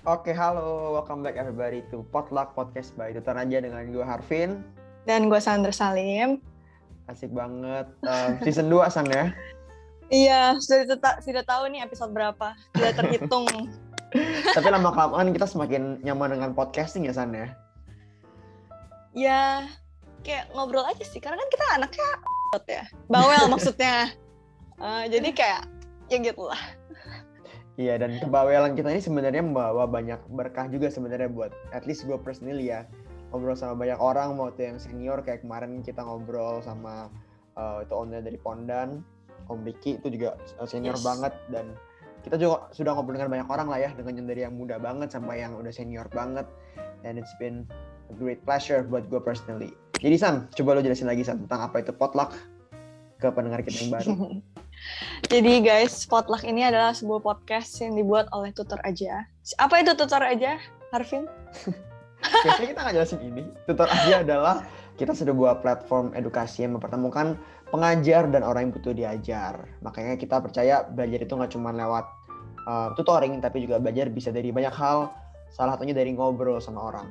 Oke, halo, welcome back everybody to Potluck Podcast by Tutor Aja dengan gue Harvin. Dan gue Sandra Salim. Asik banget, season 2 San ya? Iya, sudah tahu nih episode berapa, tidak terhitung. Tapi lama-kelamaan kita semakin nyaman dengan podcasting ya San ya? Ya, kayak ngobrol aja sih, karena kan kita anaknya ya, bawel maksudnya. Jadi kayak, ya gitulah. Iya, dan kebawelan kita ini sebenarnya membawa banyak berkah juga sebenarnya buat, at least gue personally ya, ngobrol sama banyak orang, mau itu yang senior kayak kemarin kita ngobrol sama itu owner dari Pondan, Om Riki itu juga senior banget, dan kita juga sudah ngobrol dengan banyak orang lah ya, dengan yang dari yang muda banget sampai yang udah senior banget, and it's been a great pleasure buat gue personally. Jadi San, coba lo jelasin lagi San tentang apa itu potluck ke pendengar kita yang baru. Jadi guys, Potluck ini adalah sebuah podcast yang dibuat oleh Tutor Aja. Apa itu Tutor Aja, Harvin? Biasanya kita nggak jelasin ini. Tutor Aja adalah kita sudah buat platform edukasi yang mempertemukan pengajar dan orang yang butuh diajar. Makanya kita percaya belajar itu nggak cuma lewat tutoring, tapi juga belajar bisa dari banyak hal. Salah satunya dari ngobrol sama orang.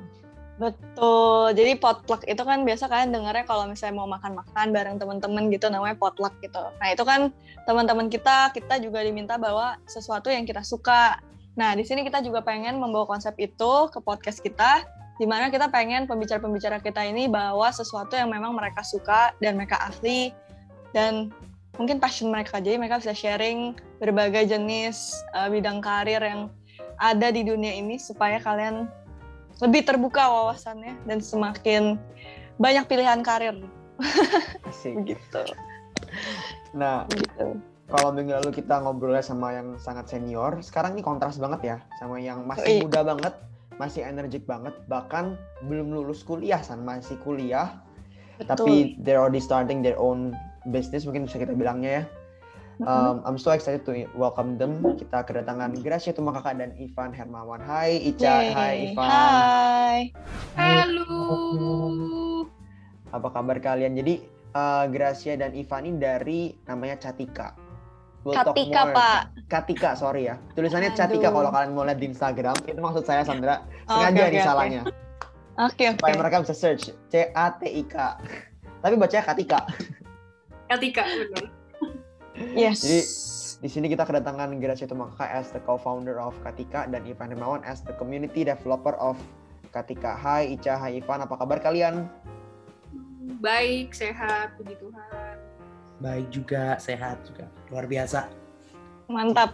Betul, jadi potluck itu kan biasa kalian dengarnya kalau misalnya mau makan-makan bareng teman-teman gitu, namanya potluck gitu. Nah itu kan teman-teman kita juga diminta bawa sesuatu yang kita suka. Nah di sini kita juga pengen membawa konsep itu ke podcast kita, di mana kita pengen pembicara-pembicara kita ini bawa sesuatu yang memang mereka suka dan mereka ahli dan mungkin passion mereka, jadi mereka bisa sharing berbagai jenis bidang karir yang ada di dunia ini supaya kalian lebih terbuka wawasannya dan semakin banyak pilihan karir. Asik. Begitu. Nah, kalau minggu lalu kita ngobrolnya sama yang sangat senior, sekarang ini kontras banget ya sama yang masih muda banget, masih energik banget, bahkan belum lulus kuliah, San, masih kuliah. Betul. Tapi they're already starting their own business, mungkin bisa kita bilangnya ya. I'm so excited to welcome them. Kita kedatangan Gracia Tumakaka dan Ivan Hermawan. Hai Ica, hai Ivan. Hai. Halo. Apa kabar kalian? Jadi Gracia dan Ivan ini dari namanya Catika. Katika, Pak. Katika, sorry ya. Tulisannya Catika kalau kalian mau lihat di Instagram. Itu maksud saya Sandra. Sengaja nih salahnya. Oke. Supaya mereka bisa search CATIK. Tapi bacanya Katika. Katika, benar. Yes. Jadi di sini kita kedatangan Gracia Tumakaka as the co-founder of Katika dan Ivan Hermawan as the community developer of Katika. Hai Ica, hai Ivan, apa kabar kalian? Baik, sehat, puji Tuhan. Baik juga, sehat juga, luar biasa. Mantap.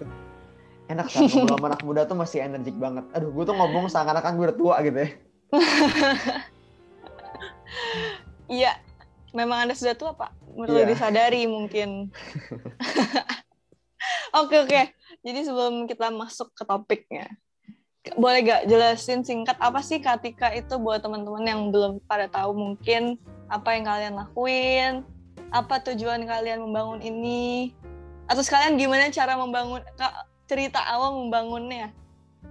Enak kan, ngobrol sama anak muda tuh masih energik banget. Aduh, gue tuh ngomong seakan-akan gue udah tua gitu ya. Iya, memang Anda sudah tua, Pak. Perlu disadari mungkin. Oke. Jadi sebelum kita masuk ke topiknya, boleh gak jelasin singkat apa sih Katika itu buat teman-teman yang belum pada tahu mungkin apa yang kalian lakuin, apa tujuan kalian membangun ini, atau sekalian gimana cara membangun, cerita awal membangunnya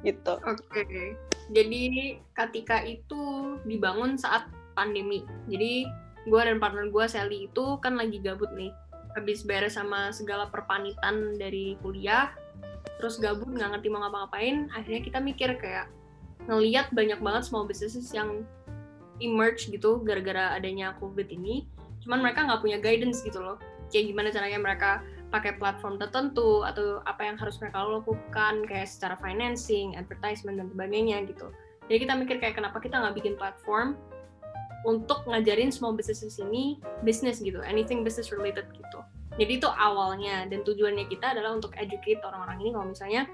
gitu. Oke. Jadi Katika itu dibangun saat pandemi. Jadi gue dan partner gue, Sally, itu kan lagi gabut nih. Habis beres sama segala perpanitan dari kuliah, terus gabut, nggak ngerti mau ngapa-ngapain. Akhirnya kita mikir kayak ngeliat banyak banget small businesses yang emerge gitu gara-gara adanya COVID ini. Cuman mereka nggak punya guidance gitu loh. Kayak gimana caranya mereka pakai platform tertentu, atau apa yang harus mereka lakukan kayak secara financing, advertisement, dan sebagainya gitu. Jadi kita mikir kayak kenapa kita nggak bikin platform untuk ngajarin small businesses ini bisnis gitu, anything business related gitu. Jadi itu awalnya, dan tujuannya kita adalah untuk educate orang-orang ini kalau misalnya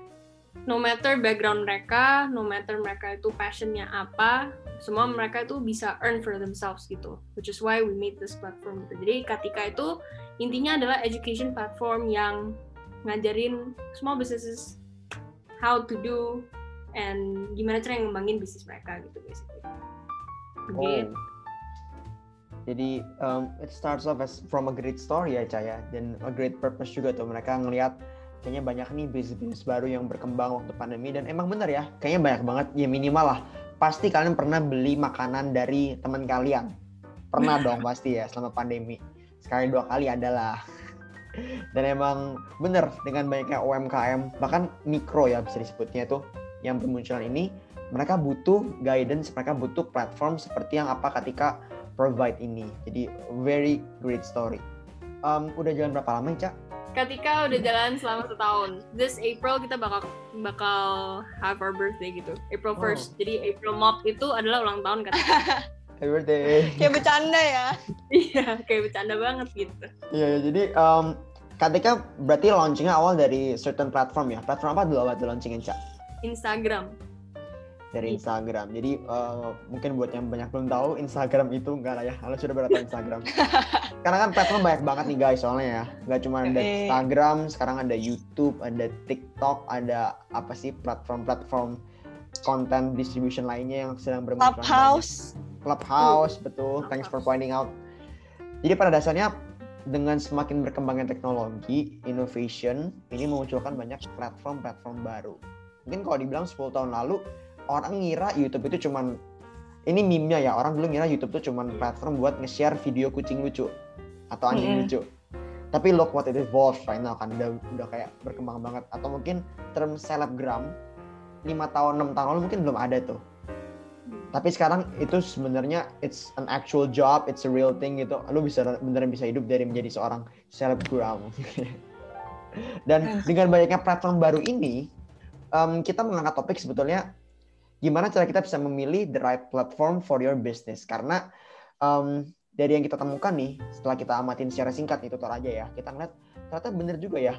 no matter background mereka, no matter mereka itu passionnya apa, semua mereka itu bisa earn for themselves gitu. Which is why we made this platform gitu. Jadi Katika itu intinya adalah education platform yang ngajarin small businesses how to do and gimana cara ngembangin bisnis mereka gitu basically. Gitu. Jadi it starts off as from a great story ya Caya, dan a great purpose juga tuh mereka ngelihat kayaknya banyak nih bisnis baru yang berkembang waktu pandemi, dan emang bener ya, kayaknya banyak banget ya, minimal lah pasti kalian pernah beli makanan dari teman kalian, pernah dong pasti ya selama pandemi, sekali dua kali adalah. Dan emang bener dengan banyaknya UMKM bahkan mikro ya bisa disebutnya tuh yang bermunculan ini, mereka butuh guidance, mereka butuh platform seperti yang apa Katika provide ini. Jadi very great story. Udah jalan berapa lama ya, Cak? Katika udah jalan selama 1 tahun. This April kita bakal have our birthday gitu. April 1st. Jadi April Mop itu adalah ulang tahun Katika. Happy birthday. Kayak bercanda ya. Iya, kayak bercanda banget gitu. Iya, jadi Katika berarti launchingnya awal dari certain platform ya. Platform apa dulu awal launchingin, Cak? Instagram. Dari Instagram. Jadi mungkin buat yang banyak belum tahu, Instagram itu enggak lah ya. Halo sudah berapa Instagram? Karena kan platform banyak banget nih guys soalnya ya. Enggak cuma ada Instagram, sekarang ada YouTube, ada TikTok, ada apa sih platform content distribution lainnya yang sedang bermunculan. Clubhouse, betul. Thanks for pointing out. Jadi pada dasarnya dengan semakin berkembangnya teknologi, innovation, ini memunculkan banyak platform baru. Mungkin kalau dibilang 10 tahun lalu, orang ngira YouTube itu cuman, ini meme-nya ya, orang dulu ngira YouTube itu cuman platform buat nge-share video kucing lucu atau anjing lucu. Tapi look what it evolved right now kan, udah kayak berkembang banget. Atau mungkin term selebgram 5 tahun, 6 tahun lalu mungkin belum ada tuh. Tapi sekarang itu sebenarnya it's an actual job, it's a real thing gitu. Lu beneran bisa hidup dari menjadi seorang selebgram. Dan dengan banyaknya platform baru ini, kita mengangkat topik sebetulnya gimana cara kita bisa memilih the right platform for your business. Karena dari yang kita temukan nih, setelah kita amatin secara singkat nih tutor aja ya, kita ngeliat ternyata bener juga ya.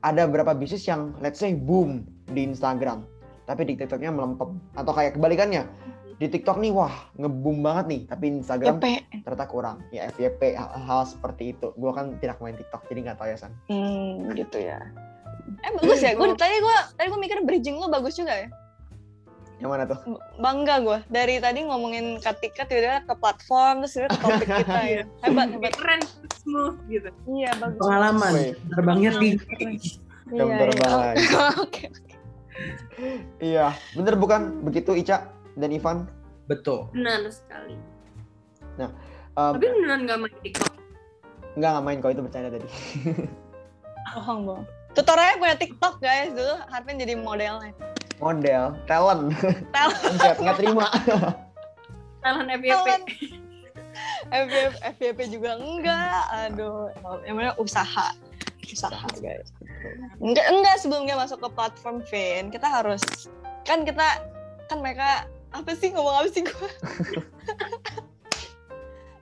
Ada beberapa bisnis yang let's say boom di Instagram, tapi di TikToknya melempem. Atau kayak kebalikannya, di TikTok nih wah nge-boom banget nih, tapi Instagram ternyata kurang. Ya FYP, hal seperti itu. Gue kan tidak main TikTok, jadi nggak tahu ya San. Gitu ya. Bagus ya, tadi gue mikir bridging lo bagus juga ya. Yang mana tuh? Bangga gue. Dari tadi ngomongin Katika tiba-tiba ke platform, terus tiba ke topik kita ya. Hebat. Keren, smooth gitu. Iya, bagus. Pengalaman, terbangnya tinggi. Jam terbang. Oke. Iya, bener bukan begitu Ica dan Ivan? Betul. Benar sekali. Nah, tapi beneran nggak main TikTok? Nggak main, kok itu bercanda tadi. Bohong. Tutornya punya TikTok guys, dulu Harvin jadi modelnya. Talent. Nggak terima. Talent FYP. FYP juga enggak. Aduh, namanya usaha guys. Enggak sebelumnya masuk ke platform Vin, kita harus kan mereka apa sih gue?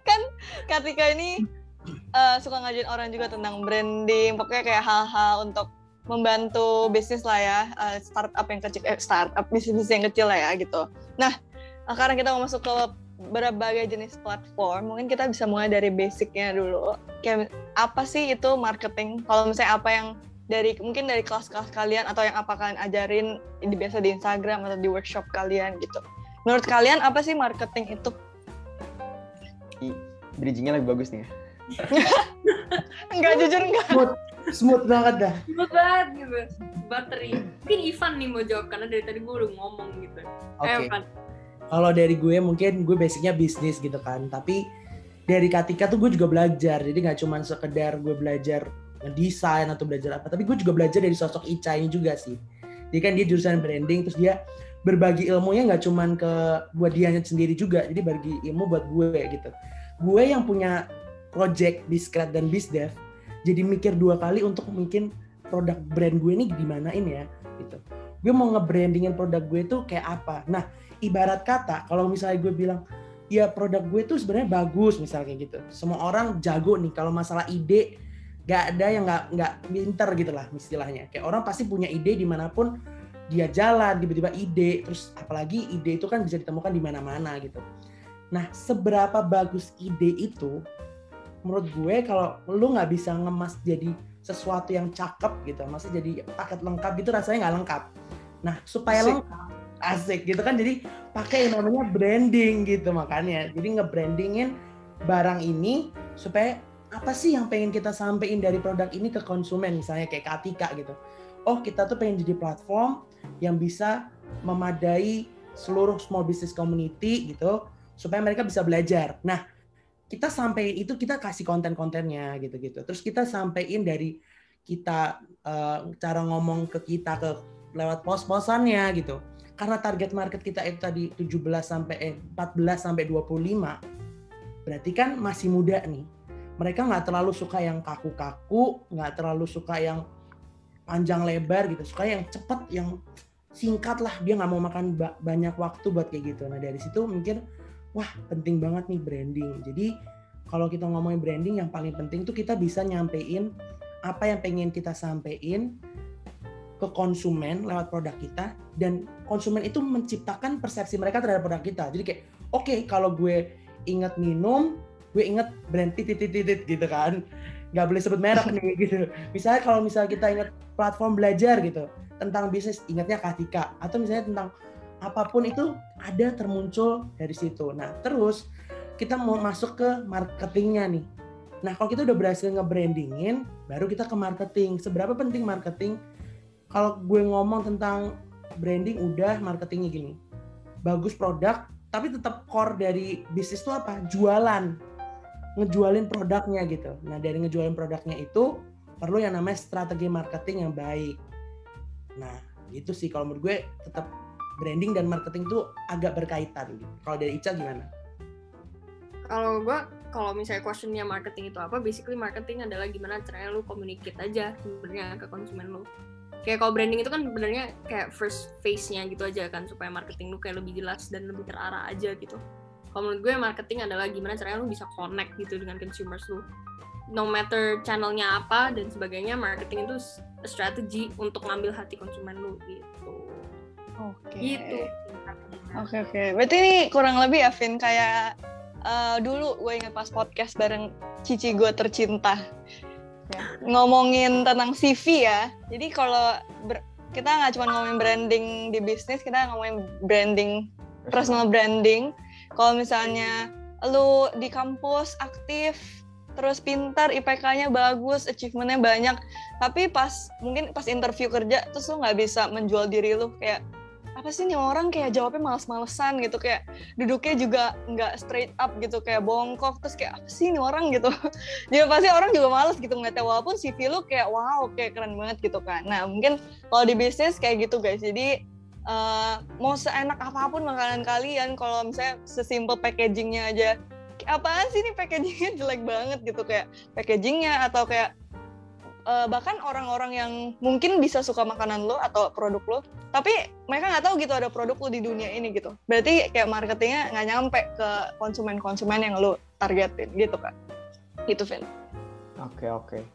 Kan Katika ini suka ngajarin orang juga tentang branding, pokoknya kayak hal-hal untuk membantu bisnis lah ya, startup yang kecil, bisnis yang kecil lah ya gitu. Nah, sekarang kita mau masuk ke berbagai jenis platform, mungkin kita bisa mulai dari basicnya dulu. Kayak apa sih itu marketing? Kalau misalnya apa yang mungkin dari kelas-kelas kalian atau yang apa kalian ajarin biasa di Instagram atau di workshop kalian gitu. Menurut kalian apa sih marketing itu? Bridging-nya lebih bagus nih ya. Enggak, jujur enggak. Smooth banget dah. Smooth banget gitu. Bateri. Mungkin Ivan nih mau jawab karena dari tadi gue udah ngomong gitu. Oke. Kalau dari gue mungkin gue basicnya bisnis gitu kan. Tapi dari Katika tuh gue juga belajar. Jadi nggak cuma sekedar gue belajar ngedesain atau belajar apa. Tapi gue juga belajar dari sosok Ica ini juga sih. Jadi kan dia jurusan branding, terus dia berbagi ilmunya nggak cuma buat dia sendiri juga. Jadi bagi ilmu buat gue gitu. Gue yang punya project di Scratch dan BizDev, jadi mikir 2 kali untuk bikin produk brand gue ini dimanain ya gitu. Gue mau nge-brandingin produk gue itu kayak apa. Nah, ibarat kata kalau misalnya gue bilang ya produk gue itu sebenarnya bagus misalnya kayak gitu. Semua orang jago nih kalau masalah ide, gak ada yang nggak pinter gitu lah istilahnya. Kayak orang pasti punya ide dimanapun dia jalan, tiba-tiba ide, terus apalagi ide itu kan bisa ditemukan di mana-mana gitu. Nah, seberapa bagus ide itu, menurut gue kalau lu nggak bisa ngemas jadi sesuatu yang cakep gitu, maksudnya jadi paket lengkap gitu rasanya nggak lengkap. Nah supaya lengkap, asik gitu kan, jadi pakai yang namanya branding gitu. Makanya jadi nge-brandingin barang ini supaya apa sih yang pengen kita sampein dari produk ini ke konsumen, misalnya kayak Katika gitu. Oh kita tuh pengen jadi platform yang bisa memadai seluruh small business community gitu supaya mereka bisa belajar. Nah kita sampein itu, kita kasih konten-kontennya gitu-gitu. Terus kita sampein dari kita cara ngomong ke kita lewat post-postannya gitu. karena target market kita itu tadi 14 sampai 25, berarti kan masih muda nih. Mereka nggak terlalu suka yang kaku-kaku, nggak terlalu suka yang panjang lebar gitu, suka yang cepet, yang singkat lah. Dia nggak mau makan banyak waktu buat kayak gitu. Nah dari situ mikir, wah penting banget nih branding. Jadi kalau kita ngomongin branding, yang paling penting tuh kita bisa nyampein apa yang pengen kita sampein ke konsumen lewat produk kita, dan konsumen itu menciptakan persepsi mereka terhadap produk kita. Jadi kayak, oke, kalau gue inget minum, gue inget brand titit gitu kan. Nggak boleh sebut merek nih gitu. Misalnya kalau kita inget platform belajar gitu, tentang bisnis, ingatnya Katika. Atau misalnya tentang apapun itu ada termuncul dari situ. Nah terus kita mau masuk ke marketingnya nih. Nah kalau kita udah berhasil nge-brandingin, baru kita ke marketing. Seberapa penting marketing? Kalau gue ngomong tentang branding, udah marketingnya gini. Bagus produk, tapi tetap core dari bisnis itu apa? Jualan. Ngejualin produknya gitu. Nah dari ngejualin produknya itu perlu yang namanya strategi marketing yang baik. Nah itu sih kalau menurut gue tetap branding dan marketing itu agak berkaitan gitu. Kalau dari Ica gimana? Kalau misalnya questionnya marketing itu apa, basically marketing adalah gimana caranya lu communicate aja sebenarnya ke konsumen lu. Kayak kalau branding itu kan sebenarnya kayak first phase-nya gitu aja kan, supaya marketing lu kayak lebih jelas dan lebih terarah aja gitu. Kalau menurut gue marketing adalah gimana caranya lu bisa connect gitu dengan consumers lu. No matter channelnya apa dan sebagainya, marketing itu strategi untuk ngambil hati konsumen lu gitu. Oke. Gitu. Oke. Berarti ini kurang lebih ya, Vin, kayak dulu gue ingat pas podcast bareng Cici gue tercinta. Ya, ngomongin tentang CV ya. Jadi kalau kita nggak cuma ngomongin branding di bisnis, kita ngomongin branding, personal branding. Kalau misalnya lu di kampus aktif, terus pintar, IPK-nya bagus, achievement-nya banyak, tapi mungkin pas interview kerja terus lu nggak bisa menjual diri lu, kayak apa sih nih orang, kayak jawabnya males-malesan gitu, kayak duduknya juga nggak straight up gitu, kayak bongkok, terus kayak apa sih nih orang gitu. Jadi pasti orang juga males gitu ngeliatnya, walaupun CV lu kayak wow, kayak keren banget gitu kan. Nah mungkin kalau di bisnis kayak gitu guys, jadi mau seenak apapun makanan kalian, kalau misalnya sesimpel packagingnya aja, apaan sih nih packagingnya jelek banget gitu, kayak packagingnya atau kayak bahkan orang-orang yang mungkin bisa suka makanan lo atau produk lo, tapi mereka nggak tahu gitu ada produk lo di dunia ini gitu. Berarti kayak marketingnya nggak nyampe ke konsumen-konsumen yang lo targetin gitu kan. Gitu, Vin. Oke.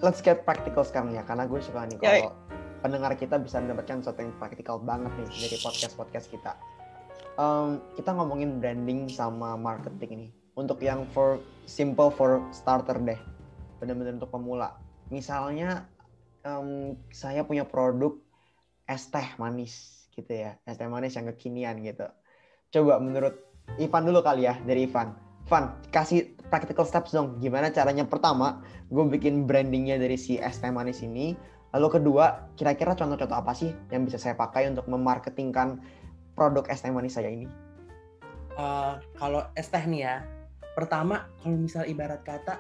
Let's get practical sekarang ya, karena gue suka nih kalau pendengar kita bisa mendapatkan sesuatu yang praktikal banget nih dari podcast kita. Kita ngomongin branding sama marketing nih. Untuk yang for starter deh, benar-benar untuk pemula. Misalnya saya punya produk es teh manis gitu ya, es teh manis yang kekinian gitu. Coba menurut Ivan dulu kali ya, dari Ivan. Ivan, kasih practical steps dong. Gimana caranya pertama gue bikin brandingnya dari si es teh manis ini. Lalu kedua, kira-kira contoh-contoh apa sih yang bisa saya pakai untuk memarketingkan produk es teh manis saya ini? Kalau es teh nih ya, pertama kalau misal ibarat kata,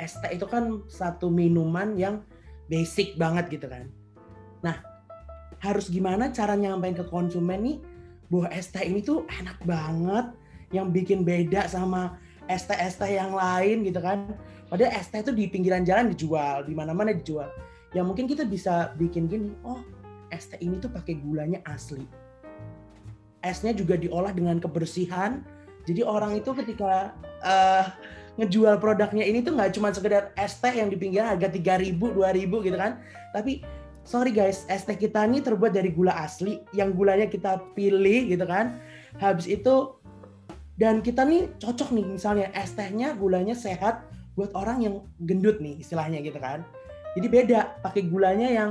es teh itu kan satu minuman yang basic banget gitu kan. Nah, harus gimana cara nyampein ke konsumen nih bahwa es teh ini tuh enak banget, yang bikin beda sama es teh yang lain gitu kan. Padahal es teh itu di pinggiran jalan dijual, di mana-mana dijual. Ya mungkin kita bisa bikin gini, oh es teh ini tuh pakai gulanya asli. Esnya juga diolah dengan kebersihan. Jadi orang itu ketika ngejual produknya ini tuh nggak cuma sekedar es teh yang di pinggiran harga 3.000, 2.000 gitu kan. Tapi sorry guys, es teh kita ini terbuat dari gula asli, yang gulanya kita pilih gitu kan. Habis itu, dan kita nih cocok nih misalnya es tehnya gulanya sehat buat orang yang gendut nih istilahnya gitu kan. Jadi beda, pakai gulanya yang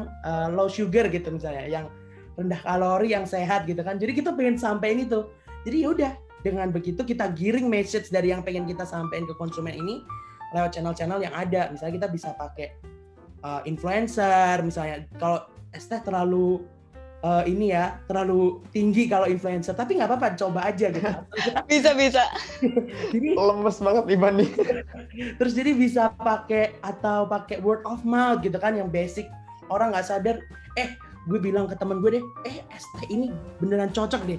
low sugar gitu misalnya, yang rendah kalori, yang sehat gitu kan. Jadi kita pengen sampein itu. Jadi yaudah, dengan begitu kita giring message dari yang pengen kita sampein ke konsumen ini lewat channel-channel yang ada. Misalnya kita bisa pakai influencer, misalnya kalau es teh terlalu terlalu tinggi kalau influencer, tapi nggak apa-apa, coba aja gitu. Bisa. Jadi lemes banget Ivan nih. Terus jadi bisa pakai word of mouth gitu kan, yang basic, orang nggak sadar, gue bilang ke temen gue deh, es teh ini beneran cocok deh.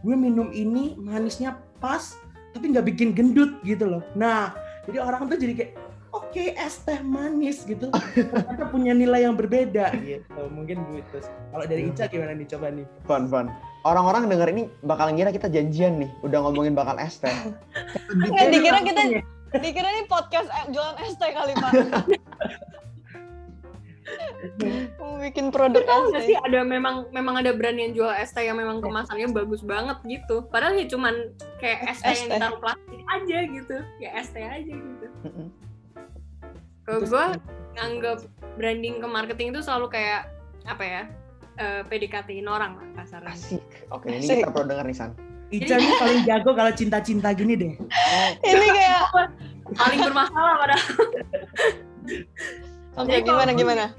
Gue minum ini manisnya pas, tapi nggak bikin gendut gitu loh. Nah, jadi orang tuh jadi kayak, oke, es teh manis gitu, ternyata punya nilai yang berbeda gitu. Mungkin gitu. Kalau dari Ica gimana nih, coba nih. Fun. Orang-orang denger ini bakal ngira kita janjian nih, udah ngomongin bakal es teh. Nggak, dikira nih podcast jualan es teh kali, Pak. Mau bikin produk Tahu es nggak teh. sih ada memang ada brand yang jual es teh yang memang kemasannya bagus banget gitu. Padahal ya cuman kayak es teh yang ditaruh plastik aja gitu. Ya es teh aja gitu. Kalau gue nganggap branding ke marketing itu selalu kayak apa ya? PDKT-in orang lah kasarnya. Asik. Oke, ini kita perlu denger nih, San. Ica nih paling jago kalau cinta-cinta gini deh. Ini kayak Paling bermasalah padahal. oke, gimana?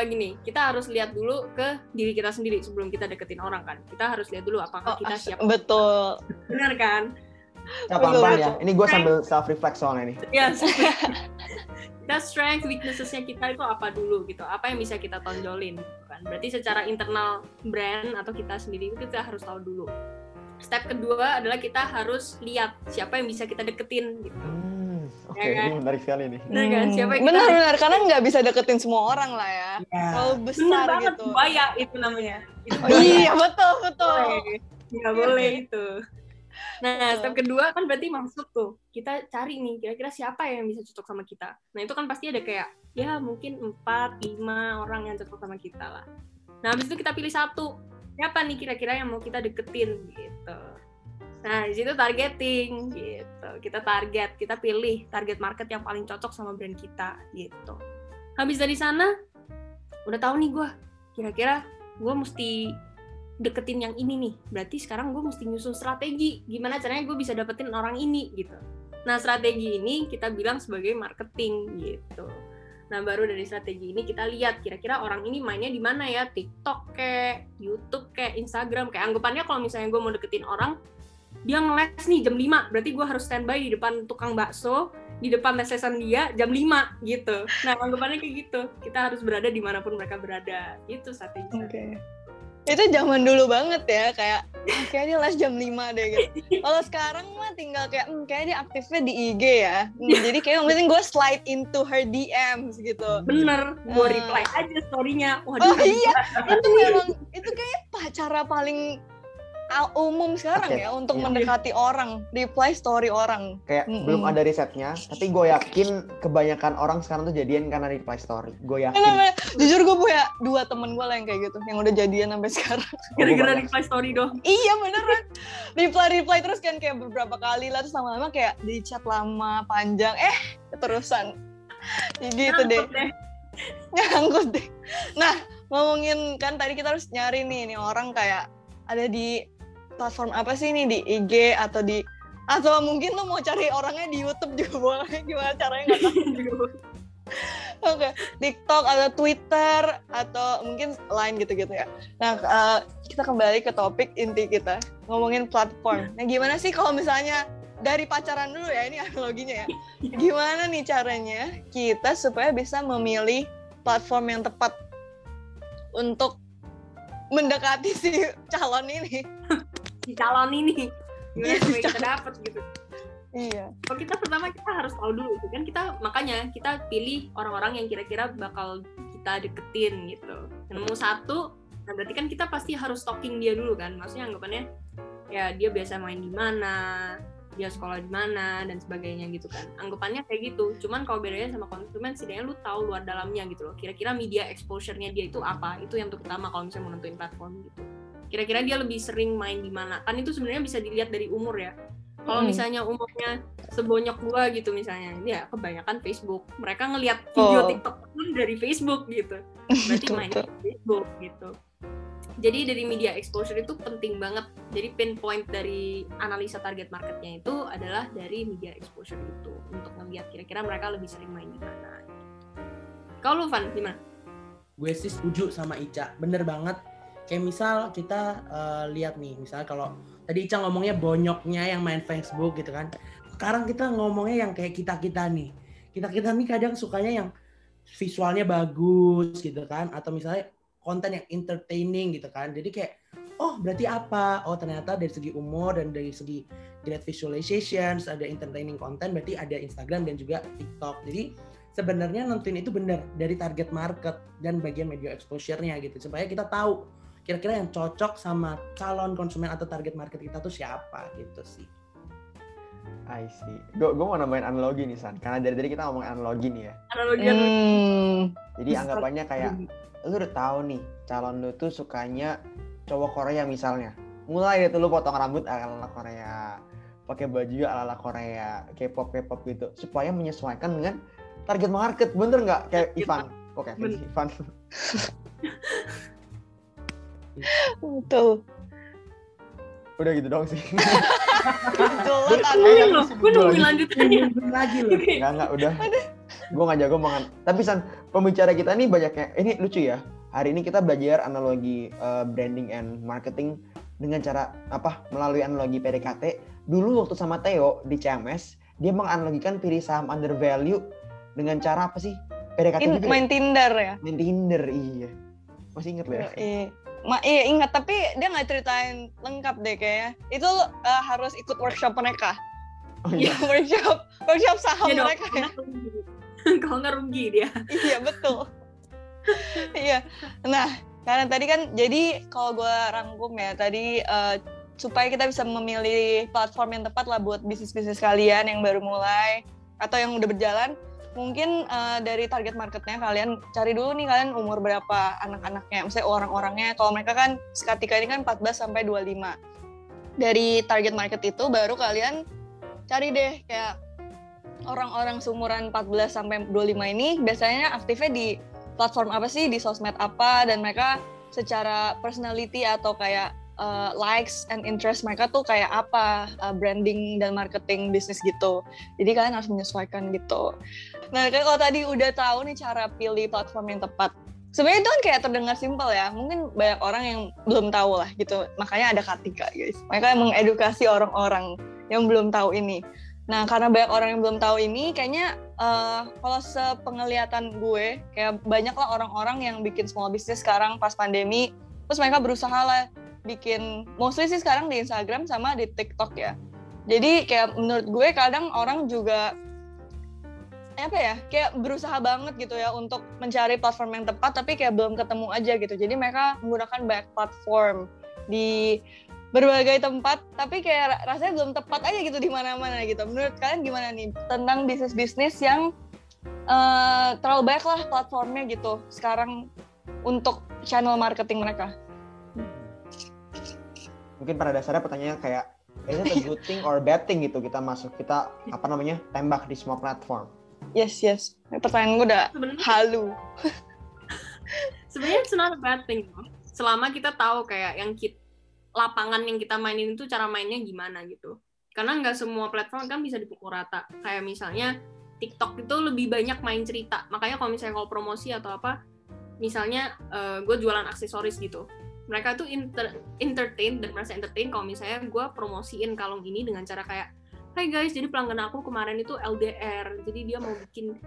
Gini, kita harus lihat dulu ke diri kita sendiri sebelum kita deketin orang kan. Kita harus lihat dulu apakah kita siap. Betul. Benar kan? Pelan-pelan ya. Ini gue sambil self-reflect soalnya nih. Ya, kita strength, weakness-nya kita itu apa dulu gitu. Apa yang bisa kita tonjolin gitu kan. Berarti secara internal brand atau kita sendiri itu kita harus tahu dulu. Step kedua adalah kita harus lihat siapa yang bisa kita deketin gitu. Oke, Ya kan? ini menarik sekali nih. Benar kan? Siapa yang kita Benar, karena nggak bisa deketin semua orang lah ya. Ya. Kalau benar besar banget gitu. buaya itu namanya. Itu Oh, iya, betul. nggak boleh itu. Nah, step kedua kan berarti masuk tuh. Kita cari nih, kira-kira siapa yang bisa cocok sama kita. Nah, itu kan pasti ada kayak, ya mungkin 4-5 orang yang cocok sama kita lah. Nah, habis itu kita pilih satu. Siapa nih kira-kira yang mau kita deketin gitu. Nah, di situ targeting gitu. Kita pilih target market yang paling cocok sama brand kita gitu. Habis dari sana, udah tahu nih gue, kira-kira gue mesti deketin yang ini nih. Berarti sekarang gue mesti nyusun strategi. Gimana caranya gue bisa dapetin orang ini gitu. Nah, strategi ini kita bilang sebagai marketing gitu. Nah, baru dari strategi ini kita lihat kira-kira orang ini mainnya di mana ya? TikTok kayak, YouTube kayak, Instagram kayak. Anggapannya kalau misalnya gue mau deketin orang, dia nge-les nih jam 5, berarti gue harus standby di depan tukang bakso, di depan lesesan dia jam 5 gitu. Nah, anggapannya kayak gitu. Kita harus berada dimanapun mereka berada. Itu strategi. Oke. Itu zaman dulu banget ya, kayak kayak dia les jam 5 deh gitu. Kalau sekarang mah tinggal kayak kayak dia aktifnya di IG ya. Jadi kayak yang penting gue slide into her DMs gitu. Bener, gue reply aja story-nya. Waduh, Oh iya, itu kayak cara paling umum sekarang ya untuk mendekati orang, reply story orang. Kayak belum ada risetnya, tapi gue yakin kebanyakan orang sekarang tuh jadian karena reply story. Gue yakin. Jujur gue punya 2 temen gue lah yang kayak gitu, yang udah jadian sampai sekarang. gara-gara reply story dong. Iya beneran, reply terus kan kayak beberapa kali lah, terus lama-lama kayak di chat lama panjang, keterusan. Gitu deh. Nyangkut deh. Nah, ngomongin kan tadi kita harus nyari nih orang kayak ada di platform apa sih nih, di IG atau mungkin lo mau cari orangnya di YouTube juga boleh, gimana caranya nggak tahu. Oke, TikTok atau Twitter atau mungkin lain gitu-gitu ya. Nah, kita kembali ke topik inti kita, ngomongin platform. Nah, gimana sih kalau misalnya dari pacaran dulu ya, ini analoginya ya. Gimana nih caranya kita supaya bisa memilih platform yang tepat untuk mendekati si calon ini. Gimana supaya kita dapat gitu. Iya. Kalau kita pertama kita harus tahu dulu kan, makanya kita pilih orang-orang yang kira-kira bakal kita deketin gitu. Nemu satu, nah berarti kan kita pasti harus stalking dia dulu kan. Maksudnya anggapannya ya dia biasa main di mana, dia sekolah di mana dan sebagainya gitu kan. Anggapannya kayak gitu. Cuman kalau bedanya sama konsumen, setidaknya lu tahu luar dalamnya gitu loh. Kira-kira media exposure-nya dia itu apa? Itu yang pertama kalau misalnya mau nentuin platform gitu. Kira-kira dia lebih sering main di mana? Kan itu sebenarnya bisa dilihat dari umur ya. Kalau misalnya umurnya sebonyok gua gitu misalnya, ya kebanyakan Facebook. Mereka ngelihat video TikTok dari Facebook gitu. Berarti main di Facebook gitu. Jadi dari media exposure itu penting banget. Jadi pinpoint dari analisa target marketnya itu adalah dari media exposure itu untuk ngelihat kira-kira mereka lebih sering main di mana. Kalau lu, Van, gimana? Gue sih setuju sama Ica, bener banget. Kayak misal kita lihat nih, misalnya kalau tadi Ica ngomongnya bonyoknya yang main Facebook gitu kan. Sekarang kita ngomongnya yang kayak kita-kita nih. Kita-kita nih kadang sukanya yang visualnya bagus gitu kan. Atau misalnya konten yang entertaining gitu kan. Jadi kayak oh berarti apa? Oh ternyata dari segi umur dan dari segi great visualizations ada entertaining content, berarti ada Instagram dan juga TikTok. Jadi sebenarnya nentuin itu benar dari target market dan bagian media exposure-nya gitu, supaya kita tahu kira-kira yang cocok sama calon konsumen atau target market kita tuh siapa gitu sih. I see. Gue mau nambahin analogi nih San, karena dari tadi kita ngomong analogi nih ya. Analogi. Jadi anggapannya kayak lu udah tahu nih calon lu tuh sukanya cowok Korea misalnya. Mulai deh tuh lu potong rambut ala Korea, pakai baju ala Korea, K-pop gitu, supaya menyesuaikan dengan target market. Bener nggak? Kayak Ivan. Oke, Ivan. Betul. Udah gitu dong sih. Gue nungguin lanjutannya lagi loh. Enggak, udah. Gue nggak jago banget. Tapi San, pembicara kita nih banyaknya. Ini lucu ya. Hari ini kita belajar analogi branding and marketing dengan cara melalui analogi PDKT. Dulu waktu sama Theo di CMS, dia menganalogikan pilih saham undervalue dengan cara apa sih? PDKT juga. Main Tinder ya. Main Tinder, iya. Masih inget ya? Iya ingat, tapi dia nggak ceritain lengkap deh kayaknya. Itu harus ikut workshop mereka. Oh, iya. workshop saham ya mereka ya. Kalau nggak rugi dia. Iya betul. Iya. Nah karena tadi kan jadi kalau gue rangkum ya tadi supaya kita bisa memilih platform yang tepat lah buat bisnis kalian yang baru mulai atau yang udah berjalan. Mungkin dari target marketnya kalian cari dulu nih kalian umur berapa anak-anaknya, misalnya orang-orangnya. Kalau mereka kan seketika ini kan 14 sampai 25. Dari target market itu baru kalian cari deh kayak orang-orang seumuran 14 sampai 25 ini biasanya aktifnya di platform apa sih, di sosmed apa, dan mereka secara personality atau kayak likes and interest mereka tuh kayak apa, branding dan marketing bisnis gitu. Jadi kalian harus menyesuaikan gitu. Nah, kalau tadi udah tahu nih cara pilih platform yang tepat. Sebenarnya itu kan kayak terdengar simpel ya. Mungkin banyak orang yang belum tahu lah gitu. Makanya ada Kartika, guys. Mereka mengedukasi orang-orang yang belum tahu ini. Nah, karena banyak orang yang belum tahu ini, kayaknya kalau sepenglihatan gue, kayak banyak lah orang-orang yang bikin small business sekarang pas pandemi. Terus mereka berusaha lah bikin, mostly sih sekarang di Instagram sama di TikTok ya. Jadi kayak menurut gue kadang orang juga kayak berusaha banget gitu ya untuk mencari platform yang tepat, tapi kayak belum ketemu aja gitu. Jadi mereka menggunakan banyak platform di berbagai tempat, tapi kayak rasanya belum tepat aja gitu di mana-mana gitu. Menurut kalian gimana nih tentang bisnis-bisnis yang terlalu banyak lah platformnya gitu sekarang untuk channel marketing mereka? Mungkin pada dasarnya pertanyaannya kayak is it a good thing or bad thing gitu kita tembak di semua platform. Yes. Pertanyaan gue udah halu. Sebenarnya it's not a bad thing. Selama kita tahu kayak lapangan yang kita mainin itu cara mainnya gimana gitu. Karena nggak semua platform kan bisa dipukul rata. Kayak misalnya TikTok itu lebih banyak main cerita. Makanya kalau promosi atau apa, misalnya gue jualan aksesoris gitu. Mereka tuh entertain dan merasa entertain kalau misalnya gue promosiin kalung ini dengan cara kayak, hai guys, jadi pelanggan aku kemarin itu LDR, jadi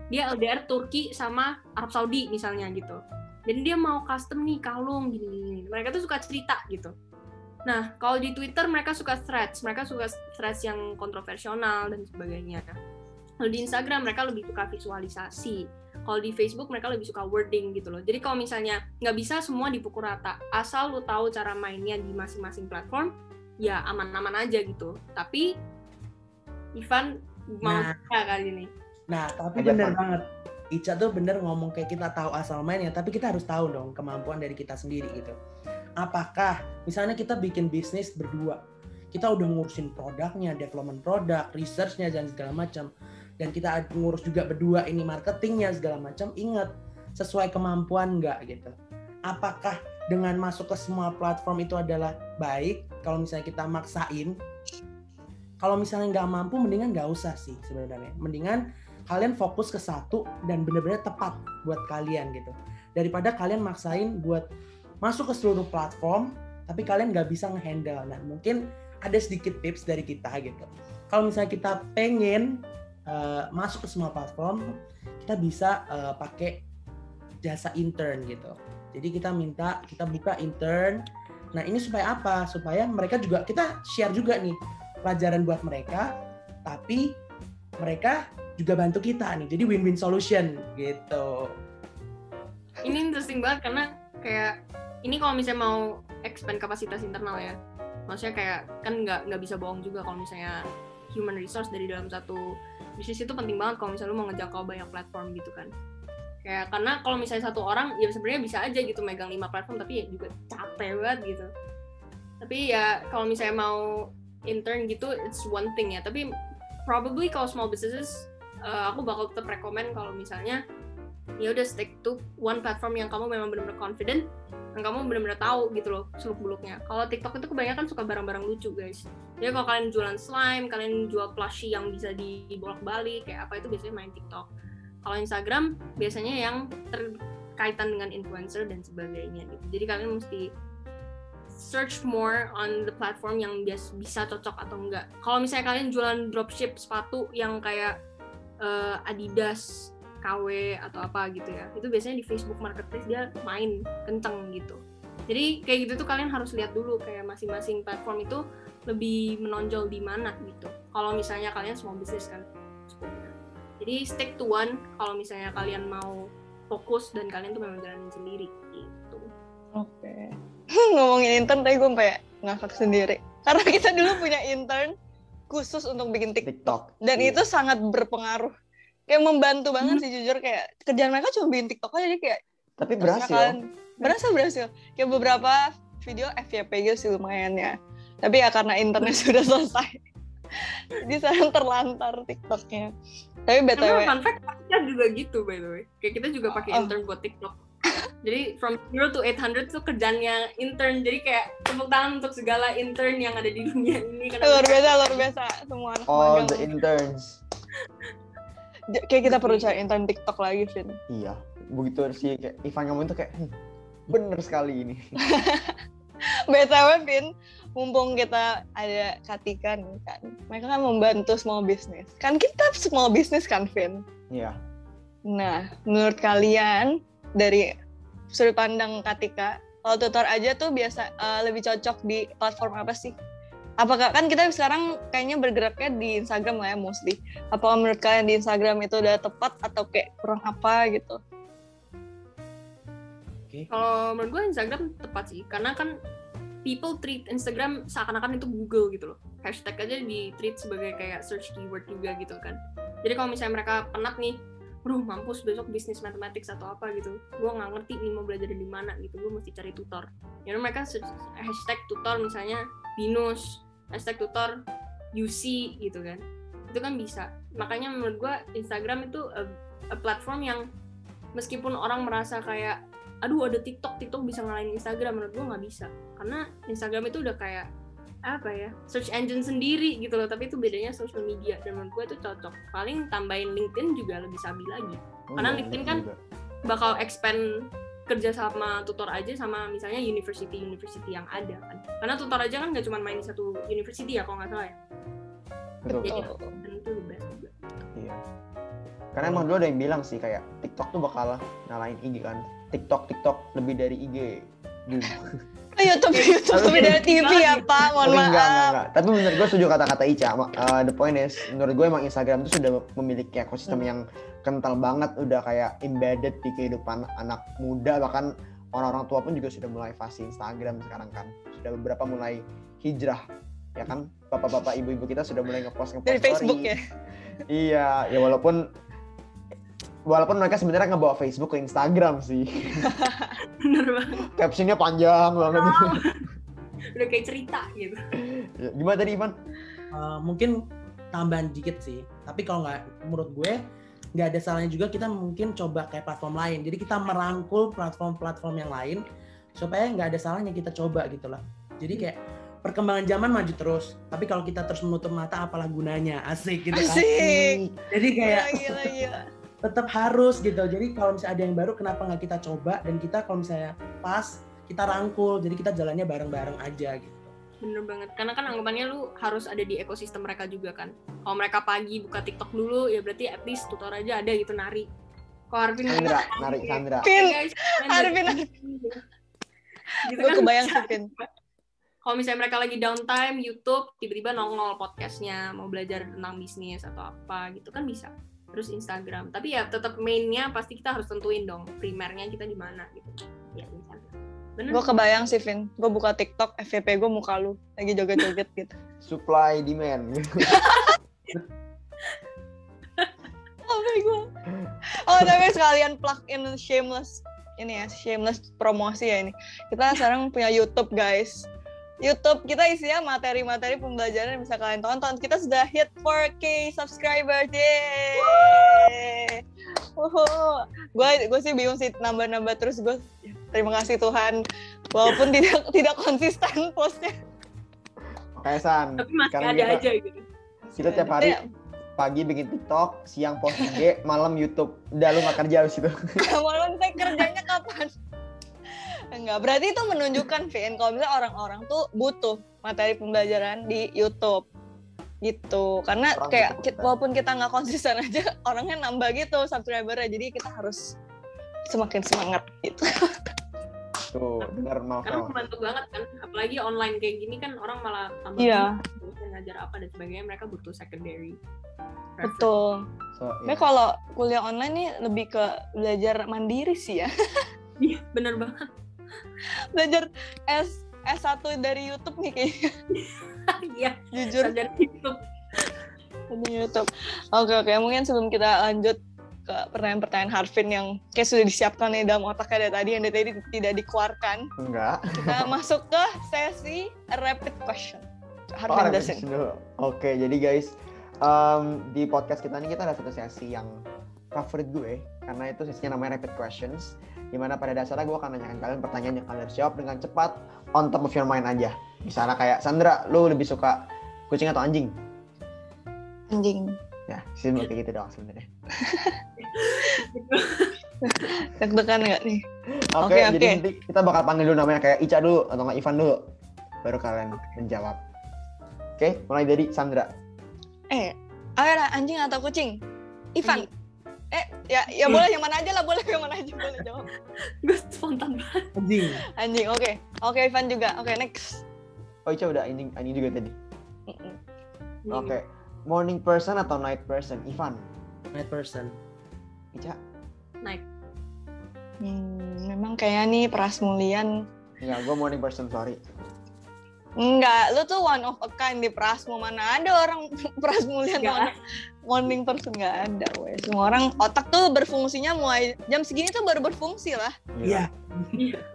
dia LDR Turki sama Arab Saudi misalnya gitu. Jadi dia mau custom nih kalung gini. Mereka tuh suka cerita gitu. Nah, kalau di Twitter mereka suka threads yang kontroversial dan sebagainya. Kalau di Instagram mereka lebih suka visualisasi. Kalau di Facebook mereka lebih suka wording gitu loh. Jadi kalau misalnya nggak bisa semua dipukul rata, asal lu tahu cara mainnya di masing-masing platform, ya aman-aman aja gitu. Tapi Ivan mau cerita kali ini. Nah, tapi bener banget. Ica tuh bener ngomong kayak kita tahu asal mainnya, tapi kita harus tahu dong kemampuan dari kita sendiri gitu. Apakah misalnya kita bikin bisnis berdua, kita udah ngurusin produknya, development produk, research-nya dan segala macam, dan kita ngurus juga berdua ini marketingnya segala macam, ingat sesuai kemampuan nggak gitu. Apakah dengan masuk ke semua platform itu adalah baik kalau misalnya kita maksain? Kalau misalnya nggak mampu, mendingan nggak usah sih sebenarnya. Mendingan kalian fokus ke satu dan benar-benar tepat buat kalian gitu. Daripada kalian maksain buat masuk ke seluruh platform, tapi kalian nggak bisa nge-handle. Nah, mungkin ada sedikit tips dari kita gitu. Kalau misalnya kita pengen masuk ke semua platform, kita bisa pakai jasa intern gitu. Jadi kita buka intern. Nah ini supaya apa? Supaya mereka juga, kita share juga nih pelajaran buat mereka, tapi mereka juga bantu kita nih. Jadi win-win solution gitu. Ini interesting banget karena kayak ini kalau misalnya mau expand kapasitas internal ya, maksudnya kayak kan nggak bisa bohong juga kalau misalnya human resource dari dalam satu bisnis itu penting banget kalau misalnya lu mau ngejangkau banyak platform gitu kan. Kayak karena kalau misalnya satu orang ya sebenarnya bisa aja gitu megang 5 platform, tapi ya juga capek banget gitu. Tapi ya kalau misalnya mau intern gitu it's one thing ya, tapi probably kalau small businesses aku bakal tetap rekomend kalau misalnya ya udah stick to one platform yang kamu memang benar-benar confident dan kamu benar-benar tahu gitu loh seluk-beluknya. Kalau TikTok itu kebanyakan suka barang-barang lucu guys. Jadi kalau kalian jualan slime, kalian jual plushie yang bisa dibolak-balik kayak apa, itu biasanya main TikTok. Kalau Instagram biasanya yang terkaitan dengan influencer dan sebagainya gitu. Jadi kalian mesti search more on the platform yang bisa cocok atau enggak. Kalau misalnya kalian jualan dropship sepatu yang kayak Adidas, KW atau apa gitu ya, itu biasanya di Facebook Marketplace dia main kenceng gitu. Jadi kayak gitu tuh kalian harus lihat dulu kayak masing-masing platform itu lebih menonjol di mana gitu. Kalau misalnya kalian small business kan. Jadi stick to one kalau misalnya kalian mau fokus dan kalian tuh memang jalanin sendiri gitu. Oke. Ngomongin intern tadi gue sampai ngakak sendiri. Karena kita dulu punya intern khusus untuk bikin TikTok. Dan itu sangat berpengaruh. Kayak membantu banget sih jujur, kayak kerjaan mereka cuma bikin TikTok aja, jadi kayak tapi berhasil. Kayak beberapa video FYP gitu sih lumayan ya. Tapi ya karena internet sudah selesai. Jadi sekarang terlantar TikToknya. Tapi BTW. Karena fun fact kita juga gitu by the way. Kayak kita juga pakai intern buat TikTok. Jadi from 0 to 800 tuh kerjanya intern. Jadi kayak tepuk tangan untuk segala intern yang ada di dunia ini. Luar biasa semua anak all magang. the interns. Kayak kita perlu cari intern TikTok lagi, Vin. Iya, begitu sih kayak Ivan ngomong itu kayak bener sekali ini. BTW, Vin, mumpung kita ada Katika nih kan, mereka kan membantu small business. Kan kita small business kan, Vin? Iya. Nah, menurut kalian dari sudut pandang Katika, kalau tutor aja tuh biasa lebih cocok di platform apa sih? Apakah kan kita sekarang kayaknya bergeraknya di Instagram lah ya mostly. Apakah menurut kalian di Instagram itu udah tepat atau kayak kurang apa gitu? Kalau menurut gue Instagram tepat sih, karena kan people treat Instagram seakan-akan itu Google gitu loh. Hashtag aja di treat sebagai kayak search keyword juga gitu kan. Jadi kalau misalnya mereka penat nih, bro mampus besok bisnis mathematics atau apa gitu, gue nggak ngerti nih mau belajar dari mana gitu, gue mesti cari tutor. Jadi mereka search hashtag tutor misalnya binus, hashtag tutor UC gitu kan, itu kan bisa. Makanya menurut gue Instagram itu a platform yang meskipun orang merasa kayak aduh ada TikTok bisa ngalahin Instagram, menurut gue nggak bisa, karena Instagram itu udah kayak apa ya, search engine sendiri gitu loh, tapi itu bedanya social media, dan menurut gue itu cocok. Paling tambahin LinkedIn juga lebih sabi lagi, karena LinkedIn kan bakal expand kerja sama tutor aja sama misalnya university yang ada kan, karena tutor aja kan nggak cuma main di satu university ya kalau nggak salah ya. Betul. Jadi dan itu the best juga. Iya. Karena emang dulu ada yang bilang sih kayak TikTok tuh bakal ngalahin IG kan. TikTok lebih dari IG. YouTube lebih dari TV ya Pak, mohon maaf. Enggak. Tapi menurut gue setuju kata-kata Ica. The point is, menurut gue emang Instagram itu sudah memiliki ekosistem yang kental banget, udah kayak embedded di kehidupan anak muda, bahkan orang-orang tua pun juga sudah mulai fase Instagram sekarang kan. Sudah beberapa mulai hijrah, ya kan? Bapak-bapak, ibu-ibu kita sudah mulai ngepost dari story. Facebook ya. Iya, ya walaupun mereka sebenarnya ngebawa Facebook ke Instagram sih. Bener banget. Captionnya panjang banget. Udah kayak cerita gitu. Gimana tadi Ivan? Mungkin tambahan dikit sih. Tapi kalau nggak, menurut gue nggak ada salahnya juga kita mungkin coba kayak platform lain. Jadi kita merangkul platform-platform yang lain supaya nggak ada salahnya kita coba gitu lah. Jadi kayak perkembangan zaman maju terus. Tapi kalau kita terus menutup mata apalah gunanya? Asik gitu kan. Asik. Jadi kayak Gila. tetap harus gitu. Jadi kalau misalnya ada yang baru, kenapa nggak kita coba, dan kita kalau misalnya pas kita rangkul, jadi kita jalannya bareng-bareng aja gitu. Bener banget, karena kan anggapannya lu harus ada di ekosistem mereka juga kan. Kalau mereka pagi buka TikTok dulu, ya berarti at least tutor aja ada gitu nari. Kok Harvin Sandra, narik Sandra. Vin, guys, Harvin. gitu Gue kan. kebayang sih, Vin. Kalau misalnya mereka lagi downtime YouTube, tiba-tiba nongol podcastnya, mau belajar tentang bisnis atau apa gitu kan bisa. Terus Instagram, tapi ya tetap mainnya pasti kita harus tentuin dong primernya kita di mana gitu. Ya Instagram. Bener. Gue kebayang sih, Vin. Gue buka TikTok, FYP gue muka lu lagi joget-joget gitu. Supply demand. Gue. Oh, tapi sekalian plug in shameless ini ya, shameless promosi ya ini. Kita sekarang punya YouTube, guys. YouTube kita isinya materi-materi pembelajaran yang bisa kalian tonton. Kita sudah hit 4K subscribers. Yeay. Gue sih bingung sih nambah-nambah terus. Gue terima kasih Tuhan. Walaupun tidak konsisten postnya. Oke, San. Tapi masih Sekarang ada aja gitu. Kita tiap hari pagi bikin TikTok, siang post IG, malam YouTube. Udah lu gak kerja abis itu. Malam saya kerjanya kapan? Enggak, berarti itu menunjukkan, Vin, kalau misalnya orang-orang tuh butuh materi pembelajaran di YouTube. Gitu. Karena Orang kayak butuh. walaupun kita nggak konsisten aja, orangnya nambah gitu subscribernya. Jadi kita harus semakin semangat gitu. Tuh, bener Karena Novel. membantu banget kan, apalagi online kayak gini kan orang malah tambah Iya. bisa ngajar apa dan sebagainya, mereka butuh secondary. Betul. So, Tapi kalau kuliah online nih lebih ke belajar mandiri sih ya. Iya, bener banget. Belajar S1 dari YouTube nih kayaknya. Iya, Jujur. belajar YouTube. Di YouTube. Oke, mungkin sebelum kita lanjut ke pertanyaan-pertanyaan Harvin yang kayak sudah disiapkan nih dalam otaknya dari tadi yang dari tadi tidak dikeluarkan. enggak. Kita masuk ke sesi rapid question. Oh, Harvin ada Dasin. dulu. Oke, jadi guys, di podcast kita ini kita ada satu sesi yang favorit gue, karena itu sesinya namanya rapid questions, dimana pada dasarnya gue akan nanyakan kalian pertanyaan yang kalian harus jawab dengan cepat, on top of your mind aja. Misalnya kayak, Sandra, lu lebih suka kucing atau anjing? Anjing. Ya, simpel kayak gitu doang sebenarnya. Deg-degan nggak nih? Oke, Oke, jadi oke. nanti kita bakal panggil dulu namanya kayak Ica dulu atau nggak Ivan dulu, baru kalian menjawab. Oke, mulai dari Sandra. Ayo anjing atau kucing? Ivan. Ya boleh yang mana aja lah, boleh yang mana aja boleh jawab. Gue spontan banget. Anjing. Anjing, oke Ivan juga. Oke, next. Oh, Ica udah anjing juga tadi. Mm-mm. Oke, morning person atau night person? Ivan. Night person. Ica. Naik. Memang kayaknya nih Prasmulian. Ya, gue morning person, sorry. Enggak, lu tuh one of a kind di Prasmu. Mana ada orang Prasmulian Enggak. morning person, nggak ada weh. Semua orang otak tuh berfungsinya mulai jam segini tuh baru berfungsi lah. Iya.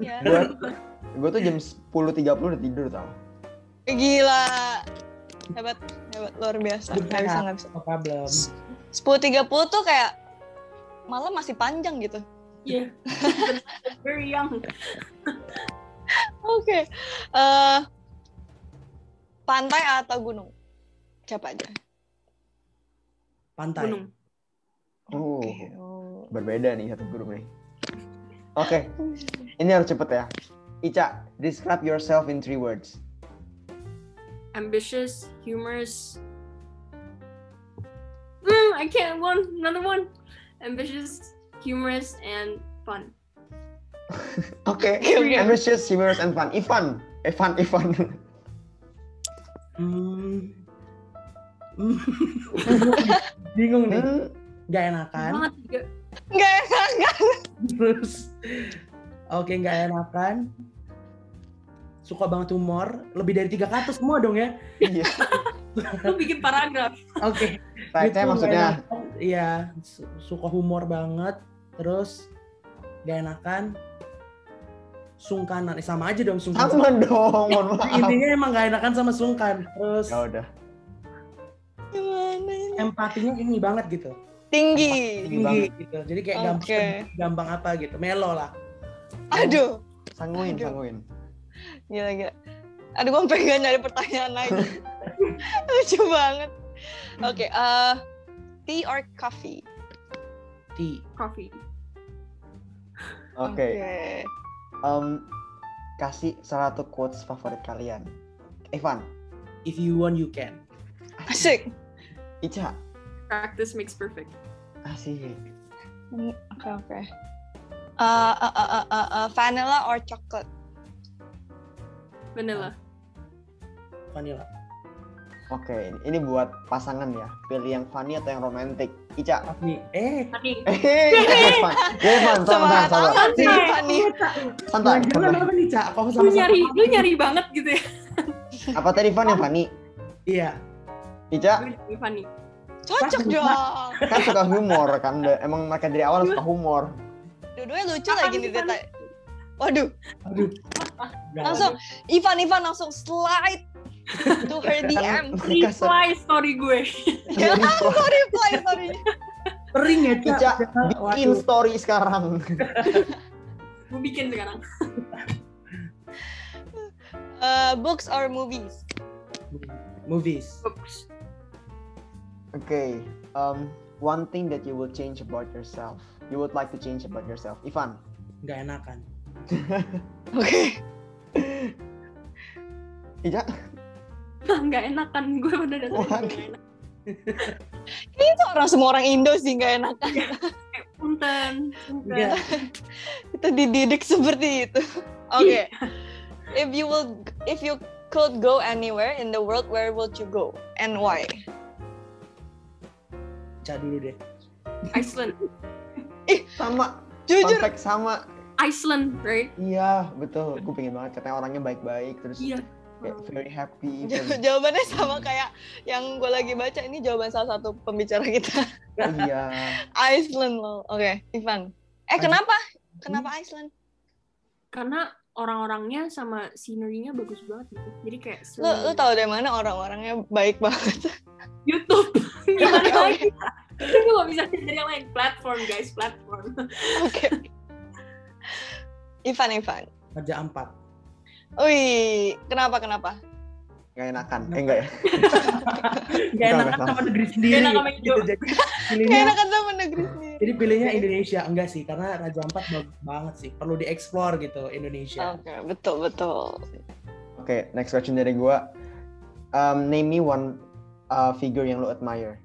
Ya. Gue tuh jam 10.30 udah tidur tau. Gila. Hebat, luar biasa. Nggak bisa. No problem. 10.30 tuh kayak malam masih panjang gitu. Iya. Very young. Oke. Pantai atau gunung? Siapa aja? Pantai. Gunung. Oke. Berbeda nih satu grup nih. Oke, ini harus cepet ya. Ica, describe yourself in 3 words. Ambitious, humorous. I can't. Another one. Ambitious, humorous, and fun. Oke, Oke. ambitious, humorous, and fun. Ivan. Bingung nih. Gak enakan. Banget juga. Nggak enak. Terus oke, nggak enakan. Suka banget humor. Lebih dari 3 kata semua dong ya. Iya. Lu bikin paragraf. Oke. Saya Gitu, maksudnya nggak enakan. Iya, suka humor banget. Terus gak enakan. Sungkanan. Sama aja dong sungkan. sama dong, mohon maaf. Intinya emang gak enakan sama sungkan. Terus Ya udah. Gimana ini? empatinya ini banget gitu. Tinggi. Tinggi banget. Gitu. Jadi kayak Oke. gampang apa gitu. Melo lah. Aduh. Sanguin. Gila. Aduh, gue pengen nyari pertanyaan lagi. Lucu banget. Oke, tea or coffee? Tea. Coffee. Oke. Kasih salah satu quotes favorit kalian. Evan. If you want, you can. Asik. Ica. Practice makes perfect. Asik. Oke. Vanilla or chocolate? Vanilla. Vanilla. Oke, ini buat pasangan ya. Pilih yang funny atau yang romantis? Ica. Tapi Tadi. Evan, Semangat sabar. amat sih, Fanny. Santai. Jangan apa nih, Cak? Kalau Lu sama-sama. nyari banget gitu ya. Apa tadi Van yang funny? Iya. Ica Gue nyari funny. Cocok Bisa. dong. kan suka humor kan. Emang mereka dari awal suka humor. Dua-duanya lucu lagi nih Teta. Waduh, Aduh. langsung Ivan langsung slide to her DM. Mereka Reply story gue. Ya, sorry. Kering ya, Cak. Ica bikin Waduh. story sekarang. Gue bikin sekarang. Books or movies? Movies. Oops. Okay. One thing that you will change about yourself. You would like to change about yourself. Ivan. Nggak enakan. Oke. Ica. Nggak enakan gue udah datang. What? Nggak enak. Kayaknya semua orang Indo sih nggak enakan. Punten. Nggak. Kita dididik seperti itu. Oke. If you could go anywhere in the world, where would you go and why? Cak dulu deh. Iceland. Sama. Jujur. Fun fact sama. Iceland, right? Iya, betul. Gue pengen banget. Katanya orangnya baik-baik. Terus Iya. kayak very happy. Jawabannya sama kayak yang gue lagi baca. Ini jawaban salah satu pembicara kita. Oh, iya. Iceland loh. Oke, Ivan. Kenapa? Kenapa Iceland? Karena orang-orangnya sama scenery-nya bagus banget gitu. Jadi kayak Lu tahu dari mana orang-orangnya baik banget? YouTube. Gimana Oke. lagi? Gue gak bisa dari yang lain. Platform, guys. Platform. Oke. Ivan. Raja Ampat. Wih, kenapa? Gak enakan. Enggak ya. Nggak enakan Bukan, sama negeri sendiri. Nggak enak sama gitu. hidup. Jadi Gak pilihnya, enakan sama negeri sendiri. jadi pilihnya Indonesia. Enggak sih, karena Raja Ampat bagus banget sih. Perlu dieksplor gitu Indonesia. Oke, betul. Oke, next question dari gue. Name me one figure yang lo admire.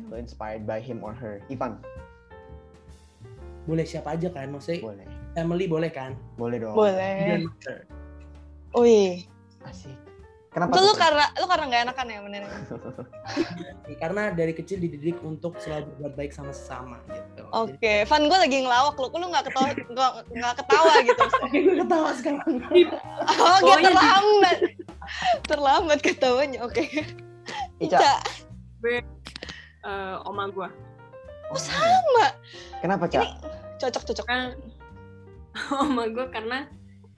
Lo inspired by him or her. Ivan. Boleh siapa aja kan? Maksudnya Boleh. family boleh kan? Boleh dong. Boleh. Grandmother. Wih, Asik. Kenapa? itu tuh? lu karena gak enakan ya bener. Karena dari kecil dididik untuk selalu berbuat baik sama sesama gitu. Oke, Van, gue lagi ngelawak lu nggak ketawa gitu. Oke, gue ketawa sekarang. Oke, terlambat ketawanya. Oke. Ica. Oma gue. Oh, sama. Kenapa, Ca? Cocok. Karena oma gue karena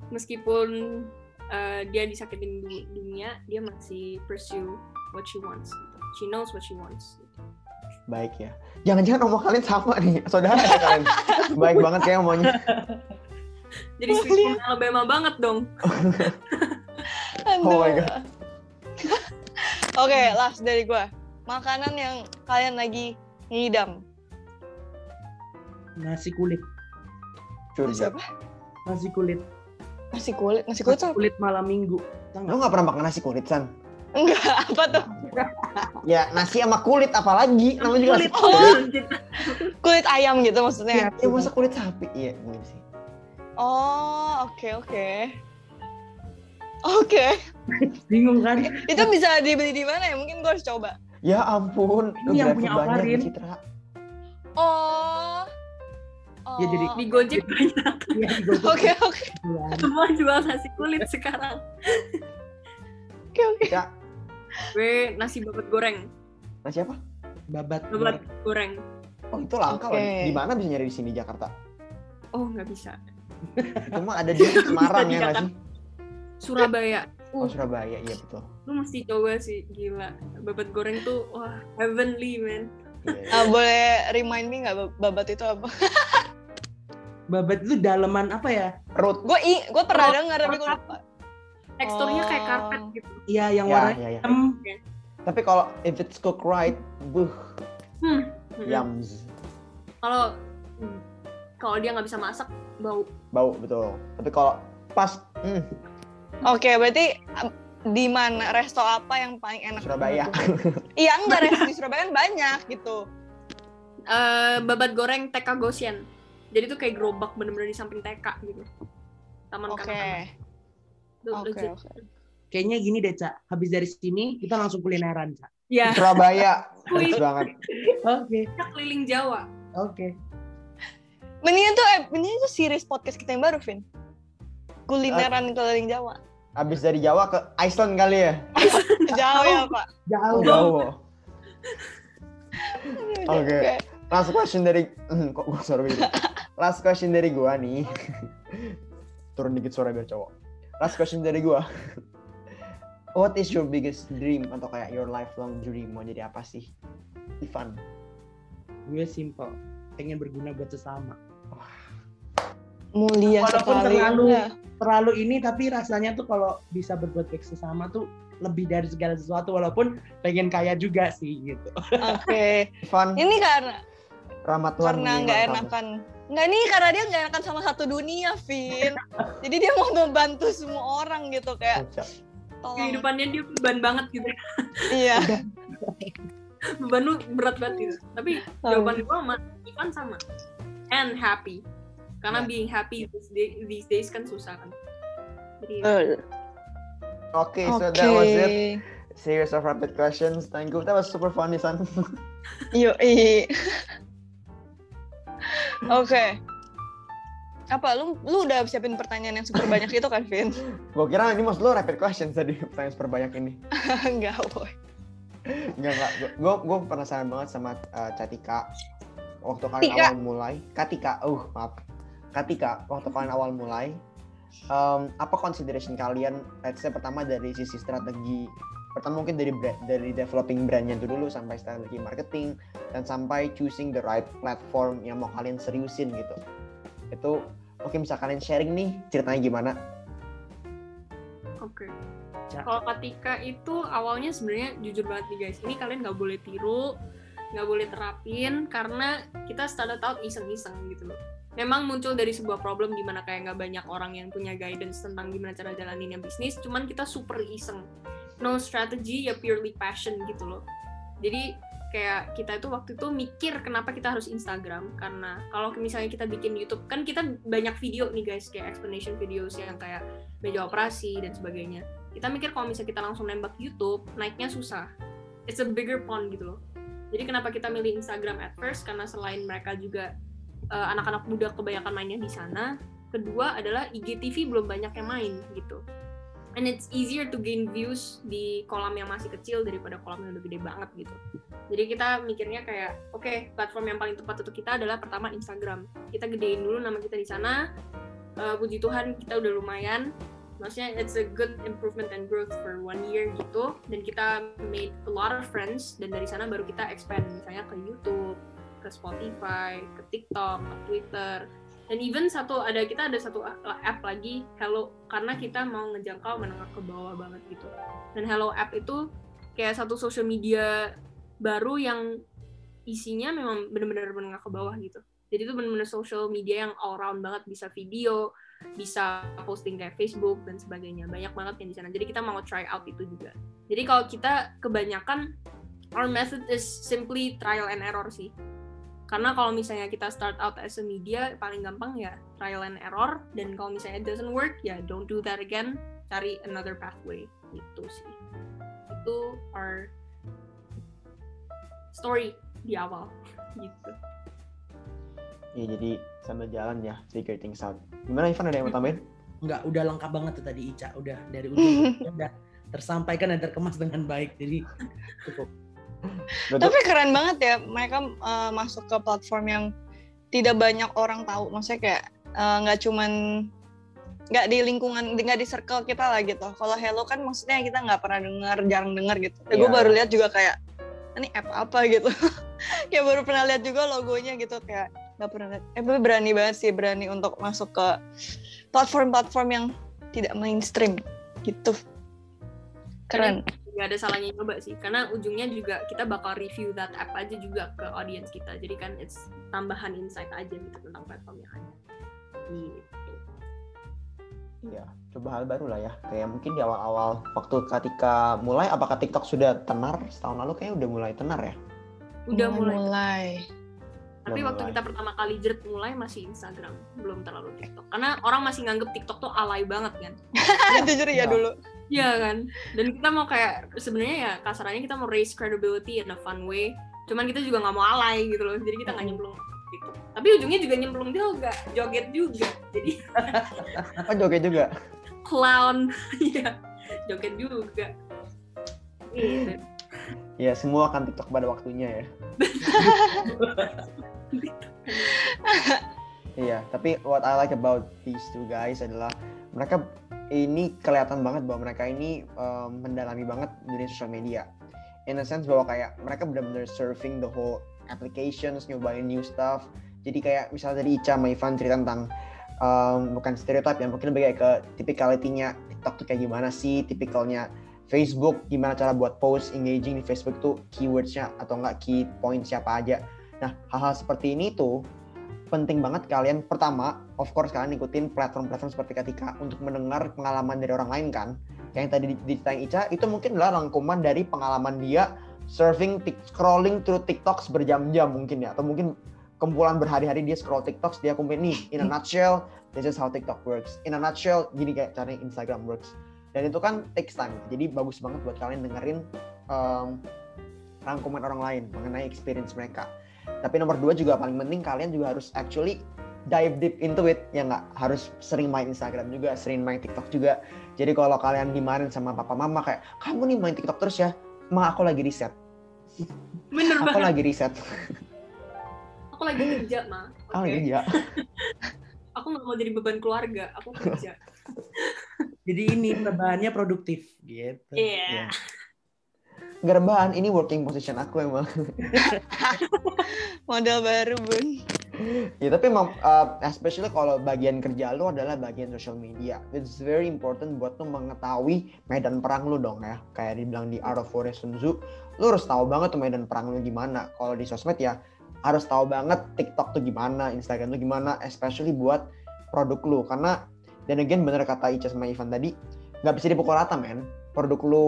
meskipun dia disakitin dunia, dia masih pursue what she wants. Gitu. She knows what she wants. Gitu. Baik ya. Jangan-jangan omong kalian sama nih. Saudara ya kalian. Baik banget kayak omongnya. Jadi sweet home Alabama banget dong. Oh my God. Oke, last dari gue. Makanan yang kalian lagi ngidam. Nasi kulit. Curiga. Nasi kulit. Nasi kulit Nasi tuh kulit malam minggu. Tahu Lo nggak? gak pernah makan nasi kulit, San? enggak apa tuh? Ya, nasi sama kulit apalagi. Namanya juga nasi Oh. kulit. Kulit ayam gitu maksudnya. Ya, masa kulit sapi? Iya, gitu sih. Oh, oke. Oke. Bingung kan? Itu bisa dibeli di mana ya? Mungkin gue harus coba. Ya ampun. Ini yang GrabFood punya banyak Awkarin. di Citra. Oh. Ya, jadi Di Gojek banyak. Iya, di Gojek. Oke. Semua jual nasi kulit sekarang. Oke. Ya, Gue nasi babat goreng. nasi apa? Babat. Babat goreng. Oh, itu langka loh. Oke. Di mana bisa nyari di sini, Jakarta? Oh, nggak bisa. Itu mah ada di Semarang ya nggak sih? Surabaya. Oh, Surabaya. Iya, betul. Lu mesti coba sih, gila. Babat goreng tuh, wah, heavenly, man. Iya. Boleh remind me nggak babat itu apa? Babat itu daleman apa ya? Perut. Gue pernah dengar tapi gue lupa. Teksturnya kayak Oh. karpet gitu. Iya, yang Ya, warna ya, ya. hitam. Tapi kalau if it's cooked right, Hmm. yums. Kalau dia nggak bisa masak, bau. Bau, betul. Tapi kalau pas, Oke, berarti di mana resto apa yang paling enak? Surabaya. Iya, enggak resto di Surabaya kan banyak gitu. babat goreng TK Goshen. Jadi tuh kayak gerobak bener-bener di samping TK gitu. Taman kanak-kanak. Oke. Kayaknya gini deh, Cak. Habis dari sini kita langsung kulineran, Cak. Ya. Surabaya. Bagus banget. Oke. Kita keliling Jawa. Oke. Mendingan tuh series podcast kita yang baru, Vin. Kulineran keliling Jawa. Abis dari Jawa ke Iceland kali ya? Jauh ya, Pak. Jauh. Oke. Last question dari kok gue suara gitu. Last question dari gua nih. Turun dikit suara biar cowok. Last question dari gua. What is your biggest dream atau kayak your lifelong dream? Mau jadi apa sih? Ivan. Gue simple. Pengen berguna buat sesama. Mulia Walaupun sekali. terlalu ini, tapi rasanya tuh kalau bisa berbuat baik sesama tuh lebih dari segala sesuatu, walaupun pengen kaya juga sih gitu. Oke. Ivan. Ini karena Tuhan nggak enakan. Nggak nih, karena dia nggak enakan sama satu dunia, Vin. Jadi dia mau membantu semua orang gitu kayak. Tolong. Kehidupannya dia beban banget gitu. Iya. Beban lu berat banget gitu. Tapi jawaban gue sama Ivan sama. And happy. Karena being happy these days kan susah kan. Jadi Okay, so that was it. Series of rapid questions. Thank you. That was super fun, Isan. Yoi. Oke. Apa lu udah siapin pertanyaan yang super banyak itu kan, Vin? Gue kira ini maksud lo rapid questions tadi, pertanyaan super banyak ini. Enggak, boy. Enggak. Gue penasaran banget sama Katika. Waktu kalian awal mulai. Katika, maaf. Katika, waktu kalian awal mulai. Apa consideration kalian? Let's say pertama dari sisi strategi. Pertama mungkin dari developing brandnya itu dulu sampai strategi marketing dan sampai choosing the right platform yang mau kalian seriusin gitu. Itu mungkin bisa kalian sharing nih ceritanya gimana? Oke. Kalau Katika itu awalnya sebenarnya jujur banget nih guys, ini kalian nggak boleh tiru, nggak boleh terapin karena kita started out iseng-iseng gitu loh. Memang muncul dari sebuah problem dimana kayak nggak banyak orang yang punya guidance tentang gimana cara jalanin bisnis, cuman kita super iseng. No strategy, ya purely passion gitu loh. Jadi kayak kita itu waktu itu mikir kenapa kita harus Instagram, karena kalau misalnya kita bikin YouTube kan kita banyak video nih guys, kayak explanation videos yang kayak meja operasi dan sebagainya. Kita mikir kalau misalnya kita langsung nembak YouTube, naiknya susah. It's a bigger pond gitu loh. Jadi kenapa kita milih Instagram at first, karena selain mereka juga anak-anak muda kebanyakan mainnya di sana. Kedua adalah IGTV belum banyak yang main gitu. And it's easier to gain views di kolam yang masih kecil daripada kolam yang udah gede banget gitu. Jadi kita mikirnya kayak, oke, platform yang paling tepat untuk kita adalah pertama Instagram. Kita gedein dulu nama kita di sana. Puji Tuhan kita udah lumayan. Maksudnya it's a good improvement and growth for 1 year gitu. Dan kita made a lot of friends. Dan dari sana baru kita expand misalnya ke YouTube, ke Spotify, ke TikTok, ke Twitter. Dan even kita ada satu app lagi, Hello, karena kita mau ngejangkau menengah ke bawah banget gitu. Dan Hello app itu kayak satu social media baru yang isinya memang benar-benar menengah ke bawah gitu. Jadi itu benar-benar social media yang all round banget, bisa video, bisa posting kayak Facebook dan sebagainya. Banyak banget yang di sana. Jadi kita mau try out itu juga. Jadi kalau kita kebanyakan our method is simply trial and error sih. Karena kalau misalnya kita start out as a media, paling gampang ya trial and error. Dan kalau misalnya it doesn't work, ya don't do that again. Cari another pathway. Gitu sih. Itu our story di awal. Gitu. Ya jadi sambil jalan ya, figure things out. Gimana Ivan, ada yang mau tambahin? Enggak, udah lengkap banget tuh tadi Ica. Udah dari ujung udah tersampaikan dan terkemas dengan baik. Jadi cukup. Tapi keren banget ya mereka masuk ke platform yang tidak banyak orang tahu. Maksudnya kayak nggak di lingkungan, nggak di circle kita lah gitu. Kalau Hello kan maksudnya kita nggak pernah jarang dengar gitu. Gue baru lihat juga kayak ini app apa gitu. Kayak baru pernah lihat juga logonya gitu, kayak nggak pernah lihat. Tapi berani banget sih, berani untuk masuk ke platform-platform yang tidak mainstream gitu. Keren. Nggak ada salahnya coba sih, karena ujungnya juga kita bakal review that app aja juga ke audience kita, jadi kan it's tambahan insight aja gitu tentang platform yang ada gitu. Iya, coba hal baru lah ya, kayak mungkin di awal-awal waktu ketika mulai, apakah TikTok sudah tenar? Setahun lalu kayaknya udah mulai tenar ya? Udah mulai. Tapi waktu kita pertama kali jerit mulai masih Instagram, belum terlalu TikTok. Karena orang masih nganggep TikTok tuh alay banget kan. Jujur ya dulu. Iya kan. Dan kita mau kayak sebenarnya ya kasarannya kita mau raise credibility in a fun way. Cuman kita juga nggak mau alay gitu loh. Jadi kita nggak nyemplung TikTok. Tapi ujungnya juga nyemplung juga, joget juga. Jadi Apa joget juga? clown, ya joget juga. Gitu. Ya semua akan TikTok pada waktunya ya. Iya, tapi what I like about these two guys adalah mereka ini kelihatan banget bahwa mereka ini mendalami banget dunia sosial media. In a sense bahwa kayak mereka benar-benar surfing the whole applications, nyobain new stuff. Jadi kayak misalnya tadi Ica sama Ivan cerita tentang bukan stereotip ya, mungkin lebih kayak ke typicality-nya TikTok tuh kayak gimana sih, tipikalnya Facebook, gimana cara buat post engaging di Facebook tuh keywords-nya atau enggak key points siapa aja. Nah, hal-hal seperti ini tuh penting banget kalian, pertama, of course kalian ikutin platform-platform seperti Katika untuk mendengar pengalaman dari orang lain kan. Yang tadi diceritain Ica, itu mungkin adalah rangkuman dari pengalaman dia surfing, scrolling through TikTok berjam-jam mungkin ya. Atau mungkin kumpulan berhari-hari dia scroll TikTok, dia kumpulin nih, in a nutshell, this is how TikTok works. In a nutshell, gini kayak caranya Instagram works. Dan itu kan takes time, jadi bagus banget buat kalian dengerin rangkuman orang lain mengenai experience mereka. Tapi nomor 2 juga paling penting, kalian juga harus actually dive deep into it, ya nggak harus sering main Instagram juga, sering main TikTok juga. Jadi kalau kalian dimarahin sama papa mama kayak, kamu nih main TikTok terus ya, ma aku lagi riset. Bener aku banget. lagi riset. Aku lagi kerja, Ma. Aku lagi kerja. Aku nggak mau jadi beban keluarga, aku kerja. Jadi ini rebahannya produktif gitu. Iya. Nggak rebahan, ini working position aku emang. Model baru, Bun. Ya tapi emang especially kalau bagian kerja lu adalah bagian social media. It's very important buat lu mengetahui medan perang lu dong ya. Kayak dibilang di Art of War Sun Tzu, lu harus tahu banget tuh medan perang lu gimana. Kalau di sosmed ya harus tahu banget TikTok tuh gimana, Instagram tuh gimana, especially buat produk lu. Karena dan again bener kata Ica sama Ivan tadi, nggak bisa dipukul rata men. Produk lu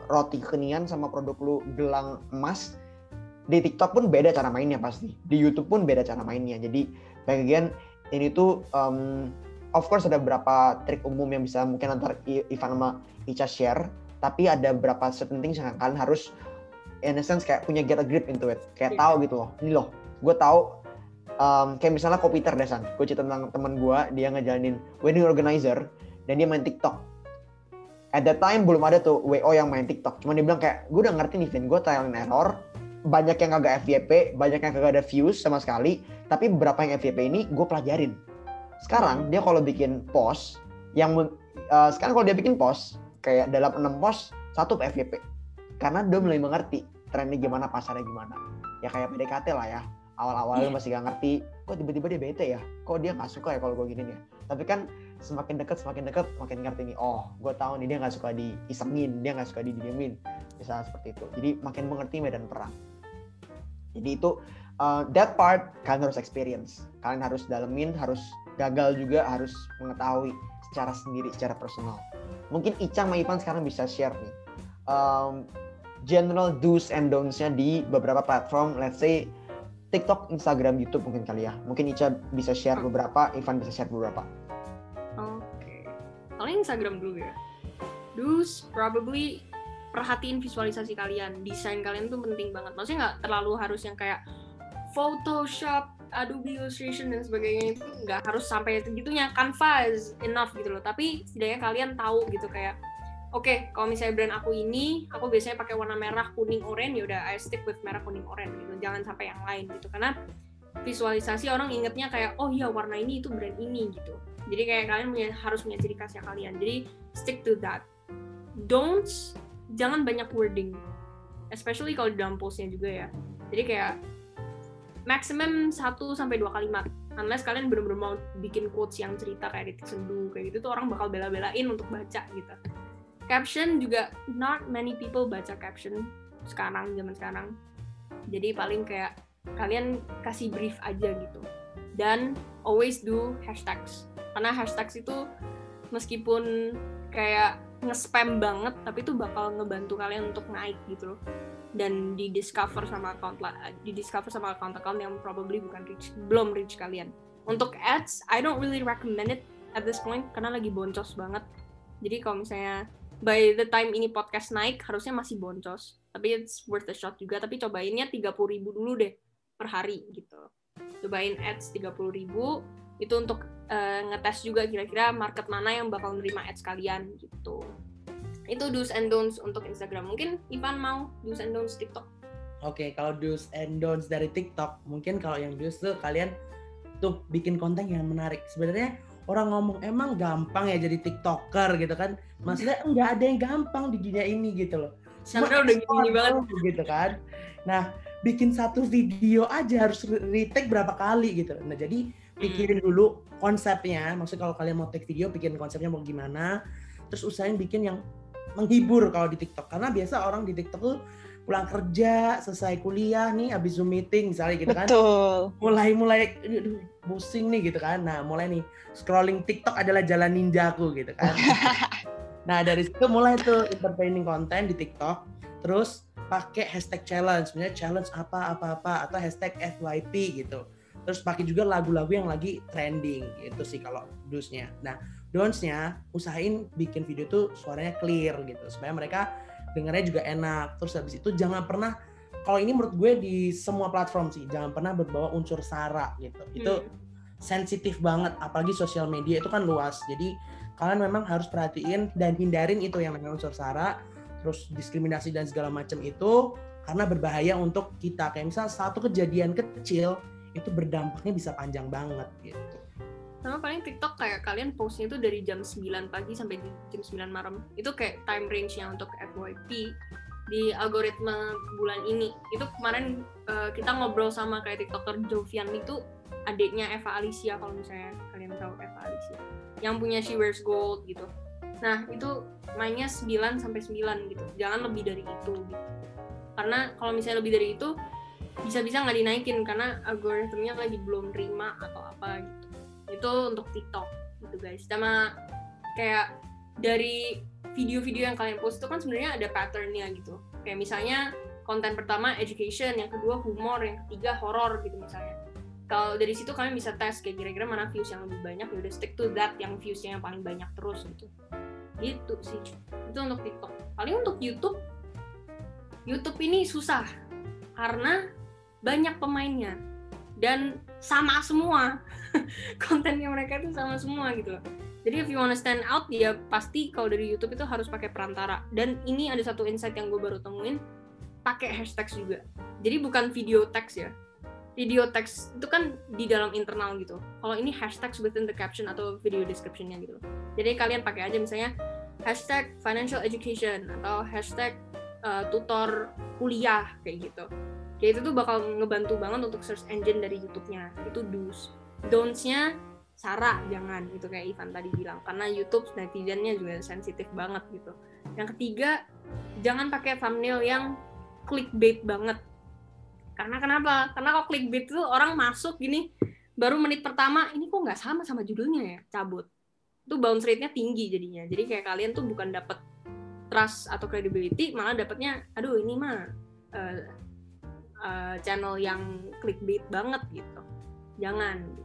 roti kekinian sama produk lu gelang emas, di TikTok pun beda cara mainnya pasti, di YouTube pun beda cara mainnya. Jadi back again ini tuh of course ada beberapa trik umum yang bisa mungkin antar Ivan sama Ica share, tapi ada beberapa certain things yang kalian harus in a sense kayak punya get a grip into it, kayak tahu gitu loh, ini loh gue tahu kayak misalnya Kopiter Desan, gue cerita tentang teman gue, dia ngejalanin wedding organizer dan dia main TikTok. At that time belum ada tuh WO yang main TikTok, cuman dia bilang kayak gue udah ngerti nih Vin, gue trial and error, banyak yang kagak FYP, banyak yang kagak ada views sama sekali, tapi beberapa yang FYP ini gue pelajarin. Sekarang dia kalau bikin post yang sekarang kalau dia bikin post kayak dalam 6 post 1 FYP, karena dia mulai mengerti trennya gimana, pasarnya gimana. Ya kayak PDKT lah ya, awal-awal masih gak ngerti, kok tiba-tiba dia bete ya, kok dia gak suka ya kalau gue gini nih. Tapi kan semakin dekat makin ngerti nih, oh gue tahu nih dia gak suka diisengin, dia gak suka didiemin, misalnya seperti itu. Jadi makin mengerti medan perang. Jadi itu that part kalian harus experience, kalian harus dalemin, harus gagal juga, harus mengetahui secara sendiri, secara personal. Mungkin Ica sama Ivan sekarang bisa share nih general do's and don'ts-nya di beberapa platform, let's say TikTok, Instagram, YouTube mungkin kali ya. Mungkin Ica bisa share beberapa, Ivan bisa share beberapa. Oke. Paling Instagram dulu ya. Do's probably perhatiin visualisasi kalian, desain kalian tuh penting banget. Maksudnya nggak terlalu harus yang kayak Photoshop, Adobe Illustration dan sebagainya, itu nggak harus sampai segitunya. Canva is enough gitu loh. Tapi setidaknya kalian tahu gitu kayak, oke, kalau misalnya brand aku ini, aku biasanya pakai warna merah, kuning, oranye, ya udah I stick with merah, kuning, oranye gitu. Jangan sampai yang lain gitu. Karena visualisasi orang ingetnya kayak, oh iya warna ini itu brand ini gitu. Jadi kayak kalian harus punya ciri khasnya kalian. Jadi stick to that. Don'ts, jangan banyak wording, especially kalau di dalam postnya juga ya. Jadi kayak maximum 1-2 kalimat. Unless kalian bener-bener mau bikin quotes yang cerita kayak Ritik Sendu kayak gitu, tuh orang bakal bela-belain untuk baca gitu. Caption juga not many people baca caption zaman sekarang. Jadi paling kayak kalian kasih brief aja gitu. Dan always do hashtags. Karena hashtags itu meskipun kayak nge-spam banget, tapi itu bakal ngebantu kalian untuk naik gitu loh. Dan di discover sama account yang probably belum reach kalian. Untuk ads, I don't really recommend it at this point karena lagi boncos banget. Jadi kalau misalnya by the time ini podcast naik harusnya masih boncos, tapi it's worth a shot juga. Tapi cobainnya 30.000 dulu deh per hari gitu. Cobain ads 30.000 itu untuk ngetes juga kira-kira market mana yang bakal nerima ads kalian gitu. Itu do's and don'ts untuk Instagram. Mungkin Ivan mau do's and don'ts TikTok. Oke, kalau do's and don'ts dari TikTok, mungkin kalau yang do's tuh kalian tuh bikin konten yang menarik. Sebenarnya orang ngomong emang gampang ya jadi TikToker gitu kan. Maksudnya nggak ada yang gampang di dunia ini gitu loh. Chandra udah gini banget gitu kan. Nah, bikin satu video aja harus retake berapa kali gitu. Nah, jadi pikirin dulu konsepnya. Maksudnya kalau kalian mau take video, pikirin konsepnya mau gimana. Terus usahain bikin yang menghibur kalau di TikTok. Karena biasa orang di TikTok tuh pulang kerja, selesai kuliah nih, habis Zoom meeting misalnya gitu kan. Betul. Mulai pusing nih gitu kan. Nah, mulai nih scrolling TikTok adalah jalan ninjaku gitu kan. Nah, dari situ mulai tuh entertaining konten di TikTok. Terus pakai hashtag challenge, sebenarnya challenge apa atau hashtag FYP gitu. Terus pakai juga lagu-lagu yang lagi trending, itu sih kalau do's-nya. Nah, don'ts-nya usahain bikin video tuh suaranya clear gitu supaya mereka dengarnya juga enak. Terus habis itu jangan pernah, kalau ini menurut gue di semua platform sih, jangan pernah berbawa unsur sara gitu. Itu sensitif banget, apalagi sosial media itu kan luas. Jadi kalian memang harus perhatiin dan hindarin itu yang namanya unsur sara, terus diskriminasi dan segala macam itu, karena berbahaya untuk kita. Kayak misal satu kejadian kecil itu berdampaknya bisa panjang banget gitu. Sama paling TikTok kayak kalian postnya itu dari jam 9 pagi sampai jam 9 malam. Itu kayak time range-nya untuk FYP di algoritma bulan ini. Itu kemarin kita ngobrol sama kayak TikToker Jovian itu, adiknya Eva Alicia, kalau misalnya kalian tahu Eva Alicia, yang punya She Wears Gold gitu. Nah, itu mainnya 9 sampai 9 gitu. Jangan lebih dari itu gitu. Karena kalau misalnya lebih dari itu bisa-bisa nggak dinaikin karena algoritmanya lagi belum terima atau apa gitu. Itu untuk TikTok gitu guys. Sama kayak dari video-video yang kalian post itu kan sebenarnya ada pattern-nya gitu. Kayak misalnya konten pertama education, yang kedua humor, yang ketiga horror gitu misalnya. Kalau dari situ kalian bisa tes kayak kira-kira mana views yang lebih banyak, ya udah stick to that yang views-nya yang paling banyak terus gitu. Gitu sih. Itu untuk TikTok. Paling untuk YouTube ini susah karena banyak pemainnya dan sama semua. Kontennya mereka itu sama semua gitu. Jadi if you wanna stand out, ya pasti kalau dari YouTube itu harus pakai perantara. Dan ini ada satu insight yang gue baru temuin, pakai hashtag juga. Jadi bukan video teks ya. Video teks itu kan di dalam internal gitu. Kalau ini hashtag within the caption atau video description-nya gitu. Jadi kalian pakai aja misalnya hashtag financial education atau hashtag tutor kuliah kayak gitu. Kayak itu tuh bakal ngebantu banget untuk search engine dari YouTube-nya. Itu do's. Don'ts-nya sara jangan gitu kayak Ivan tadi bilang, karena YouTube netizennya juga sensitif banget gitu. Yang ketiga, jangan pakai thumbnail yang clickbait banget. Karena kenapa? Karena kalau clickbait itu orang masuk gini, baru menit pertama, ini kok nggak sama judulnya ya, cabut. Itu bounce rate-nya tinggi jadinya. Jadi kayak kalian tuh bukan dapet trust atau credibility, malah dapetnya, aduh ini mah channel yang clickbait banget gitu. Jangan gitu.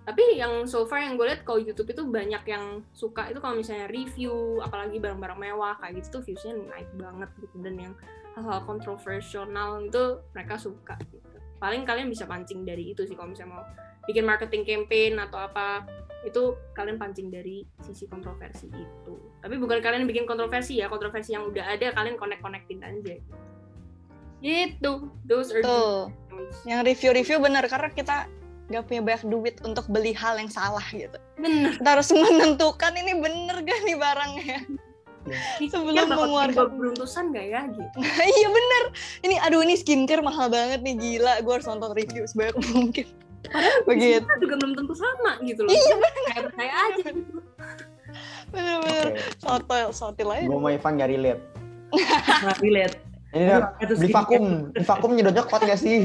Tapi yang so far yang gue lihat kalau YouTube itu banyak yang suka itu kalau misalnya review, apalagi barang-barang mewah kayak gitu tuh viewsnya naik banget gitu. Dan yang hal-hal kontroversial itu mereka suka gitu. Paling kalian bisa pancing dari itu sih kalau misalnya mau bikin marketing campaign atau apa, itu kalian pancing dari sisi kontroversi itu. Tapi bukan kalian bikin kontroversi ya, kontroversi yang udah ada kalian connect-connectin aja gitu. Those are tuh. Yang review-review bener, karena kita gak punya banyak duit untuk beli hal yang salah gitu. Bener. Kita harus menentukan ini bener gak nih barangnya. Sebelum mengeluarkan beruntusan gak ya gitu. Iya bener. Ini ini skincare mahal banget nih, gila. Gue harus nonton review sebanyak mungkin. Padahal begitu. Kita juga belum tentu sama gitu loh. Iya bener. Kayak percaya aja gitu. Bener-bener. Sotil aja. Gue mau Ivan gak relate. Nggak relate. Ini beli vakum nyedotnya kuat gak sih?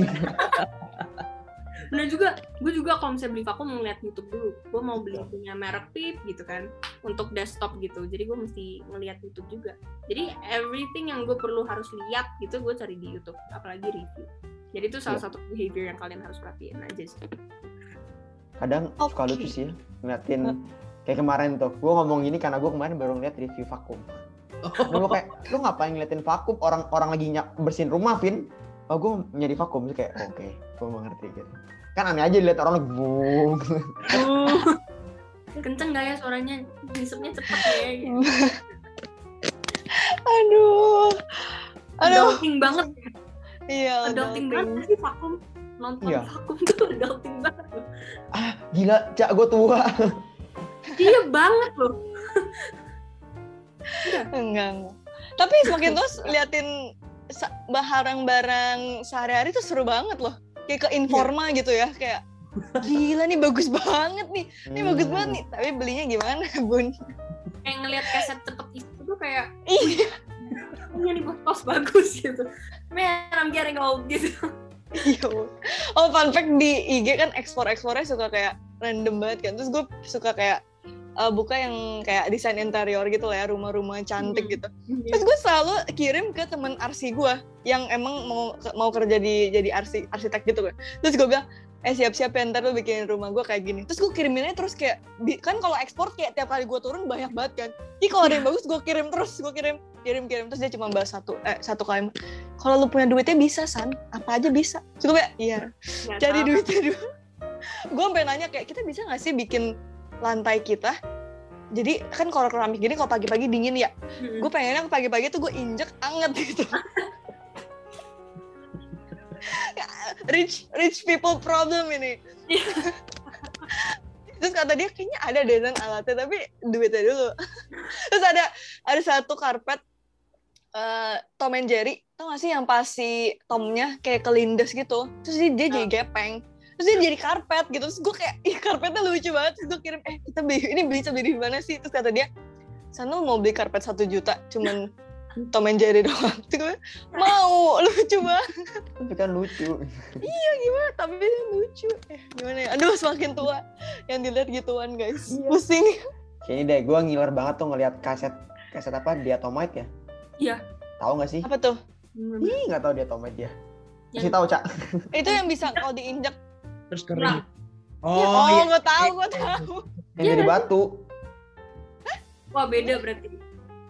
Bener juga, gue juga kalau misalnya beli vakum ngeliat YouTube dulu. Gue mau beli punya merek Peep gitu kan, untuk desktop gitu. Jadi gue mesti ngeliat YouTube juga. Jadi everything yang gue perlu harus lihat gitu, gue cari di YouTube. Apalagi review. Jadi itu salah satu behavior yang kalian harus perhatiin aja sih. Kadang suka lucu sih ya, ngeliatin kayak kemarin tuh. Gue ngomong gini karena gue kemarin baru ngeliat review vakum. Gue kayak, lu ngapain ngeliatin vakum? Orang lagi bersihin rumah, Vin. Oh, gue nyari vakum. Terus kayak, oke, gue mengerti gitu. Kan aneh aja dilihat orang lagi bung. Kenceng gak ya suaranya? Ngisepnya cepet ya gitu. Aduh. Adulting banget. Iya, Adulting banget sih vakum. Nonton vakum tuh adulting banget loh. Ah, gila, Cak, gue tua. Iya banget loh. Enggak. Tapi semakin terus liatin barang-barang sehari-hari tuh seru banget loh. Kayak ke informa gitu ya, kayak gila nih bagus banget nih. Ini bagus banget nih, tapi belinya gimana, Bun? Kayak ngeliat kaset cepet itu tuh kayak Iya. Ini nih bos bagus gitu. Man, I'm getting old gitu. Iya. Oh, fun fact di IG kan ekspor-ekspornya suka kayak random banget kan. Terus gue suka kayak buka yang kayak desain interior gitu lah ya, rumah-rumah cantik gitu. Terus gue selalu kirim ke teman arsi gue yang emang mau kerja jadi arsitek gitu kan. Terus gue bilang, siap-siap ya ntar lu bikin rumah gue kayak gini. Terus gue kiriminnya terus kayak, kan kalau ekspor kayak tiap kali gue turun banyak banget kan. Jadi kalau ada yang bagus gue kirim terus, kirim. Terus dia cuma bahas satu kalimat. Kalau lu punya duitnya bisa, San. Apa aja bisa. Terus gue kayak, iya. Cari duitnya dulu. Gue sampai nanya kayak, kita bisa gak sih bikin lantai kita, jadi kan kalau keramik gini kalau pagi-pagi dingin ya, gue pengennya pagi-pagi tuh gue injek anget gitu. rich people problem ini. Terus kata dia kayaknya ada deh alatnya tapi duitnya dulu. Terus ada satu karpet Tom and Jerry, tau gak sih yang pas si Tomnya kayak kelindes gitu, terus dia jadi gepeng. Terus dia jadi karpet gitu, terus gue kayak, ih karpetnya lucu banget, terus gue kirim, kita beli di mana sih? Terus kata dia, Sana mau beli karpet 1 juta, cuman Tom and Jerry doang. Terus gue, mau, lucu banget. Tapi kan lucu. Iya gimana, tapi lucu. Gimana ya, aduh semakin tua, yang dilihat gituan guys, pusing. Kayaknya deh, gue ngiler banget tuh ngeliat kaset apa, Diatomite ya? Iya. Tahu nggak sih? Apa tuh? Ih, nggak tahu Diatomite ya. Kasih tahu, Cak. Itu yang bisa kalau diinjak terus kering. Oh, gue tahu. Yang jadi batu. Wah, beda berarti.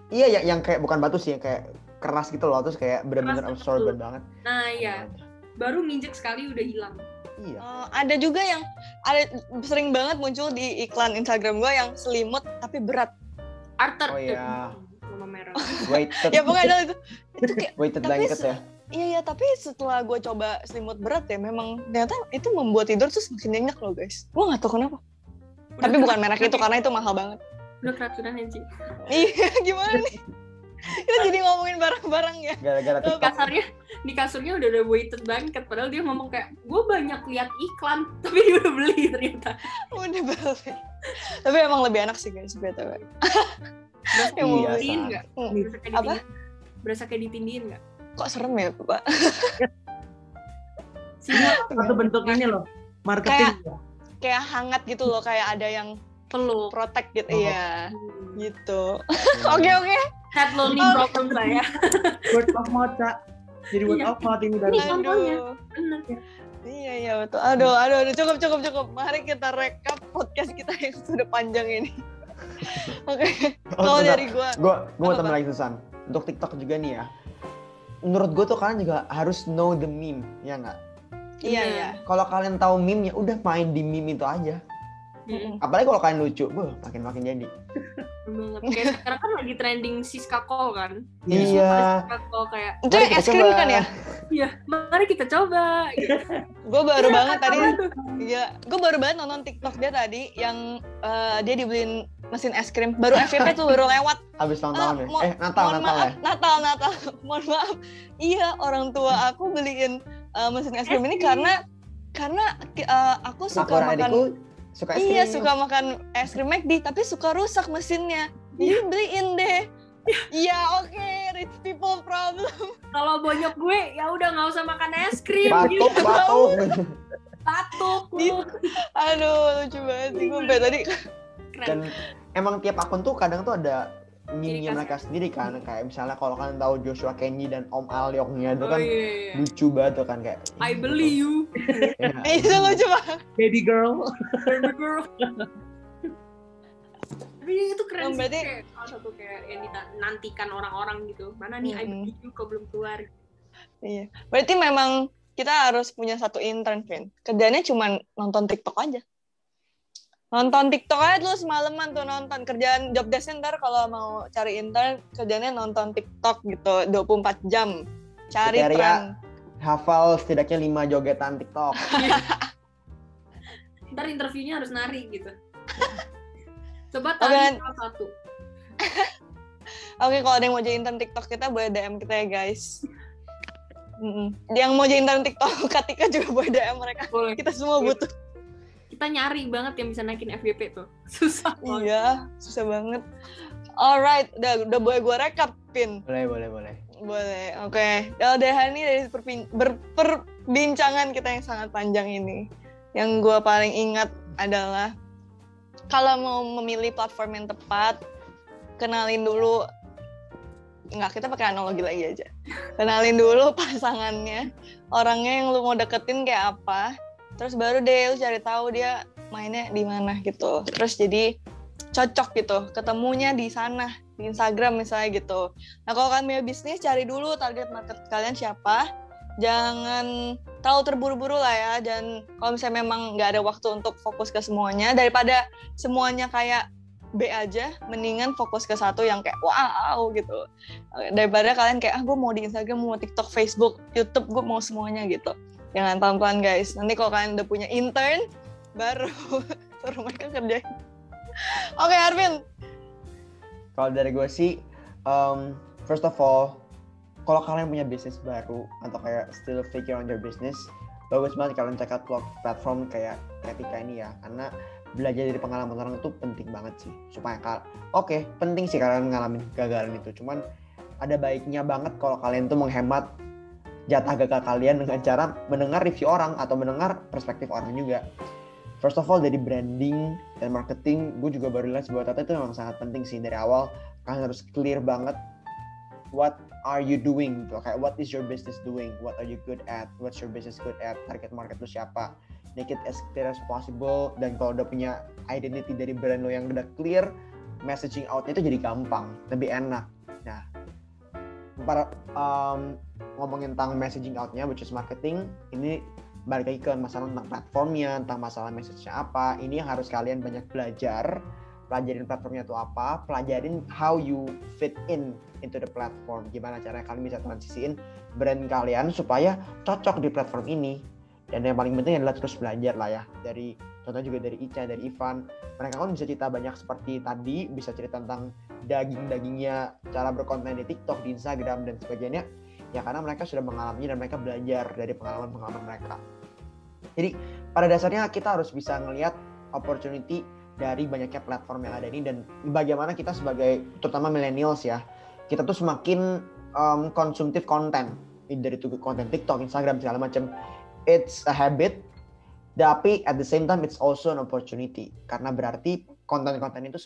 Iya, yang kayak bukan batu sih, yang kayak keras gitu loh, terus kayak benar-benar absorbent banget. Nah, iya. Baru nginjek sekali udah hilang. Iya. Ada juga yang sering banget muncul di iklan Instagram gue yang selimut tapi berat. Arthur. Oh iya. Nama merah. Weighted. Ya pokoknya ada itu kayak weighted blanket ya. Iya, tapi setelah gue coba selimut berat ya, memang ternyata itu membuat tidur tuh semakin nyenyak loh guys. Gue nggak tahu kenapa. Tapi bukan merek itu karena itu mahal banget. Udah keracunan ya, Ci. Iya, gimana nih? Kita jadi ngomongin barang-barang ya. Gara-gara TikTok. Di kasurnya udah weighted blanket, padahal dia ngomong kayak, gue banyak lihat iklan, tapi dia udah beli ternyata. Udah beli. Tapi emang lebih enak sih guys, BTW. Berasa ditindihin nggak? Apa? Berasa kayak ditindihin nggak? Kok serem ya, Pak? Satu bentuk ini loh, marketing. Kayak hangat gitu loh, kayak ada yang peluk, protect gitu, iya. Gitu. Oke. Head lonely problem saya. Word of mouth, Cak. Jadi word of mouth ini dari. Contohnya. Bener. Iya betul. Aduh, cukup. Mari kita rekap podcast kita yang sudah panjang ini. Oke. Kalau dari gua mau tambah lagi Susan. Untuk TikTok juga nih ya. Menurut gue tuh kalian juga harus know the meme, ya nggak? Iya. Kalau kalian tahu meme ya udah main di meme itu aja. Apalagi kalau kalian lucu, makin jadi. Banget. Kayak sekarang kan lagi trending Siska Call kan? Iya. Siska Call kayak. Itu es krim kan ya? Iya, mari kita coba. Gitu. Gue baru banget tadi. Iya, gue baru banget nonton TikTok dia tadi yang dia dibeliin mesin es krim. Baru FYP tuh baru lewat. Abis tahun ya? Natal ya? Natal. Mohon maaf. Iya, orang tua aku beliin mesin es krim ini karena aku suka makan. Suka es krim. Iya, suka makan es krim McD, tapi suka rusak mesinnya. Jadi beliin deh. Iya, oke, rich people problem. Kalau bonyok gue, ya udah nggak usah makan es krim. Batuk. Tato. Aduh, lucu banget sih gue sampai tadi. Keren. Dan emang tiap akun tuh kadang tuh ada meme-nya Ciri khas. mereka sendiri kan, kayak misalnya kalau kalian tahu Joshua Kenji dan Om Alyongnya itu Oh kan iya. lucu banget tuh kan kayak I believe you. Ya, Itu lucu banget. Baby girl. Baby girl. Tapi itu keren sih, Berarti- kayak salah satu kayak yang dinantikan orang-orang gitu. Mana nih I believe you kok belum keluar. Iya. Berarti memang kita harus punya satu intern, Vin. Kerjanya cuma nonton TikTok aja. Nonton TikTok aja dulu semalaman tuh nonton. Kerjaan job desk ntar kalau mau cari intern, kerjanya nonton TikTok gitu 24 jam. Cari Kriteria tren. hafal setidaknya 5 jogetan TikTok. Ntar interviewnya harus nari gitu. Coba Oke. tadi salah satu. Oke, kalau ada yang mau jadi intern TikTok kita boleh DM kita ya, guys. Yang mau jadi intern TikTok, Katika juga boleh DM mereka. Boleh. Kita semua butuh. Kita nyari banget yang bisa naikin FYP tuh. Susah banget. Iya, susah banget. Alright, udah boleh gue rekap, Pin. Boleh. Boleh, oke. LDH ini dari perbincangan kita yang sangat panjang ini. Yang gue paling ingat adalah kalau mau memilih platform yang tepat, kenalin dulu. Enggak, kita pakai analogi lagi aja. Kenalin dulu pasangannya, orangnya yang lu mau deketin kayak apa. Terus baru deh lu cari tahu dia mainnya di mana gitu. Terus jadi cocok gitu, ketemunya di sana, di Instagram misalnya gitu. Nah kalau kalian punya bisnis, cari dulu target market kalian siapa. Jangan terlalu terburu-buru lah ya. Dan kalau misalnya memang nggak ada waktu untuk fokus ke semuanya, daripada semuanya kayak B aja, mendingan fokus ke satu yang kayak wow gitu. Daripada kalian kayak, gue mau di Instagram, mau TikTok, Facebook, YouTube, gue mau semuanya gitu. Jangan pelan-pelan guys. Nanti kalau kalian udah punya intern, baru suruh mereka kerjain. Oke, Arvin. Kalau dari gue sih, first of all, kalau kalian punya bisnis baru atau kayak still figure on your business, bagus banget kalian check out platform kayak Katika ini ya, karena belajar dari pengalaman orang itu penting banget sih, supaya penting sih kalian ngalamin kegagalan itu, cuman ada baiknya banget kalau kalian tuh menghemat jatah gagal kalian dengan cara mendengar review orang atau mendengar perspektif orang juga. First of all, dari branding dan marketing, gue juga baru lihat sebuah data itu memang sangat penting sih. Dari awal kalian harus clear banget what are you doing, kayak what is your business doing, what are you good at, what's your business good at, target market lu siapa, make it as clear as possible. Dan kalau udah punya identity dari brand lo yang udah clear, messaging outnya itu jadi gampang, lebih enak. Nah, ngomongin tentang messaging outnya, which is marketing, ini balik lagi ke masalah tentang platformnya, tentang masalah message-nya apa. Ini yang harus kalian banyak belajar. Pelajarin platformnya itu apa, pelajarin how you fit into the platform. Gimana caranya kalian bisa transisiin brand kalian supaya cocok di platform ini. Dan yang paling penting adalah terus belajar lah ya. Dari contoh juga dari Ica, dari Ivan. Mereka kan bisa cerita banyak seperti tadi, bisa cerita tentang dagingnya, cara berkonten di TikTok, di Instagram, dan sebagainya. Ya karena mereka sudah mengalaminya dan mereka belajar dari pengalaman-pengalaman mereka. Jadi pada dasarnya kita harus bisa ngelihat opportunity dari banyaknya platform yang ada ini, dan bagaimana kita sebagai terutama millennials ya, kita tuh semakin konsumtif konten, dari konten TikTok, Instagram, segala macam. It's a habit, tapi at the same time it's also an opportunity, karena berarti konten-konten itu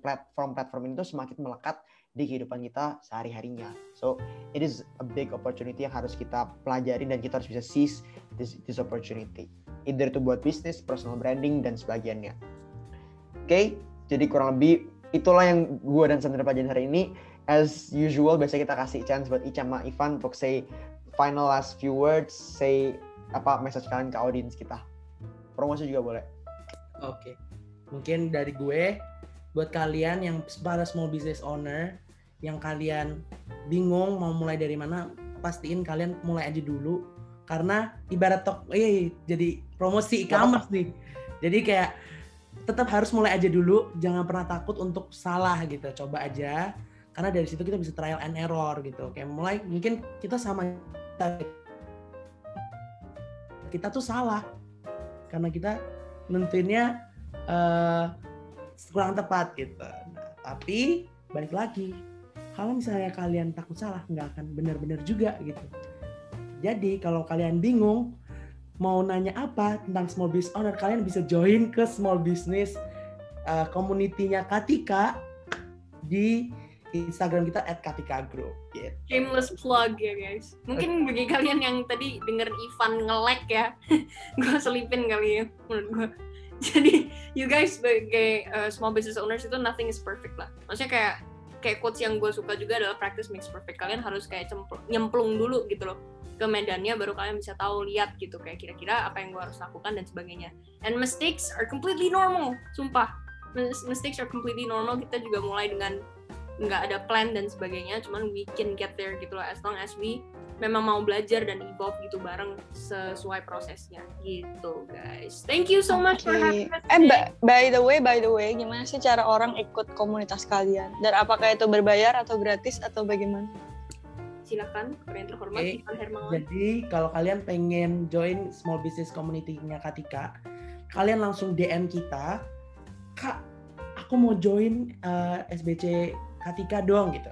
platform itu semakin melekat di kehidupan kita sehari-harinya. So it is a big opportunity yang harus kita pelajari, dan kita harus bisa seize this opportunity, either itu buat bisnis, personal branding, dan sebagainya. Oke, jadi kurang lebih itulah yang gue dan Sandra pelajarin hari ini. As usual, biasanya kita kasih chance buat Ica sama Ivan untuk say final last few words, say apa message kalian ke audiens kita. Promosi juga boleh. Oke. Mungkin dari gue, buat kalian yang para small business owner, yang kalian bingung mau mulai dari mana, pastiin kalian mulai aja dulu. Karena ibarat jadi promosi e-commerce nih. Jadi kayak tetap harus mulai aja dulu, jangan pernah takut untuk salah gitu, coba aja. Karena dari situ kita bisa trial and error gitu. Kayak mulai, mungkin kita tuh salah. Karena kita nentuinnya kurang tepat gitu. Nah, tapi balik lagi, kalau misalnya kalian takut salah, nggak akan benar-benar juga gitu. Jadi kalau kalian bingung, mau nanya apa tentang small business owner, kalian bisa join ke small business community-nya Katika di Instagram kita @katikagroup gitu. Shameless plug ya guys. Mungkin bagi kalian yang tadi denger Ivan nge-lag ya, gue selipin kali ya menurut gue. Jadi you guys sebagai small business owners itu nothing is perfect lah. Maksudnya kayak quotes yang gue suka juga adalah practice makes perfect. Kalian harus kayak nyemplung dulu gitu loh ke medannya, baru kalian bisa tahu, lihat gitu kayak kira-kira apa yang gue harus lakukan dan sebagainya. And mistakes are completely normal, sumpah. Mistakes are completely normal. Kita juga mulai dengan nggak ada plan dan sebagainya, cuman we can get there gitu loh, as long as we memang mau belajar dan evolve gitu bareng sesuai prosesnya gitu guys. Thank you so much for having us. By the way, gimana sih cara orang ikut komunitas kalian? Dan apakah itu berbayar atau gratis atau bagaimana? Silakan, yang terhormat Ivan Hermawan. Jadi kalau kalian pengen join small business community-nya Katika, kalian langsung DM kita, Kak, aku mau join SBC Katika dong gitu.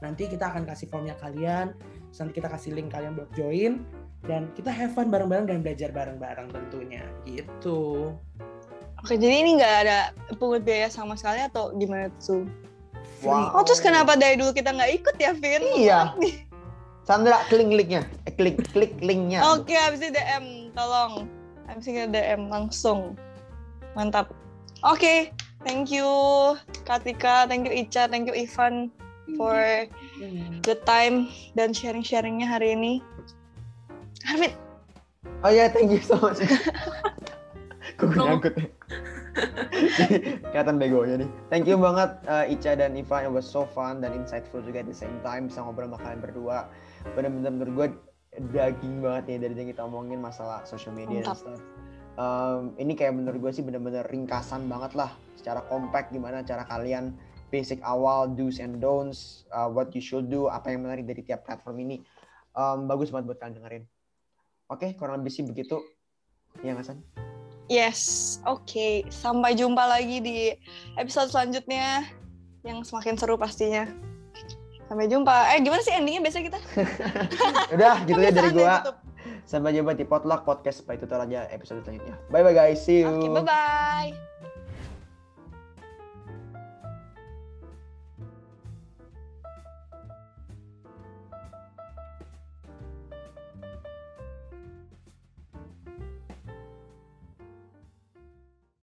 Nanti kita akan kasih formnya kalian, nanti kita kasih link kalian buat join, dan kita have fun bareng-bareng dan belajar bareng-bareng tentunya gitu. Oke, jadi ini nggak ada pungut biaya sama sekali atau gimana tuh? Wow. Oh, terus kenapa dari dulu kita nggak ikut ya, Vin? Iya. Sandra, klik linknya. Klik linknya. Oke, habis itu DM, tolong. Habis itu DM langsung. Mantap. Oke, thank you Katika, thank you Ica, thank you Ivan for the time dan sharing-sharingnya hari ini. Harvit. Oh ya, thank you so much. Gue nyangkut ya. Kelihatan begonya nih. Thank you banget Ica dan Ivan, it was so fun dan insightful juga at the same time, bisa ngobrol sama kalian berdua. Bener-bener menurut gue daging banget nih dari yang kita omongin masalah social media dan stuff. Ini kayak menurut gue sih bener-bener ringkasan banget lah secara compact gimana cara kalian basic awal, do's and don'ts, what you should do, apa yang menarik dari tiap platform ini. Bagus banget buat kalian dengerin. Oke, kurang lebih sih begitu. Ya nggak, San? Yes, oke. Sampai jumpa lagi di episode selanjutnya yang semakin seru pastinya. Sampai jumpa. Gimana sih endingnya biasa kita? Udah, gitu ya dari gua. Sampai jumpa di Potluck Podcast. Sampai tutup aja episode selanjutnya. Bye-bye guys, see you. Oke, bye-bye.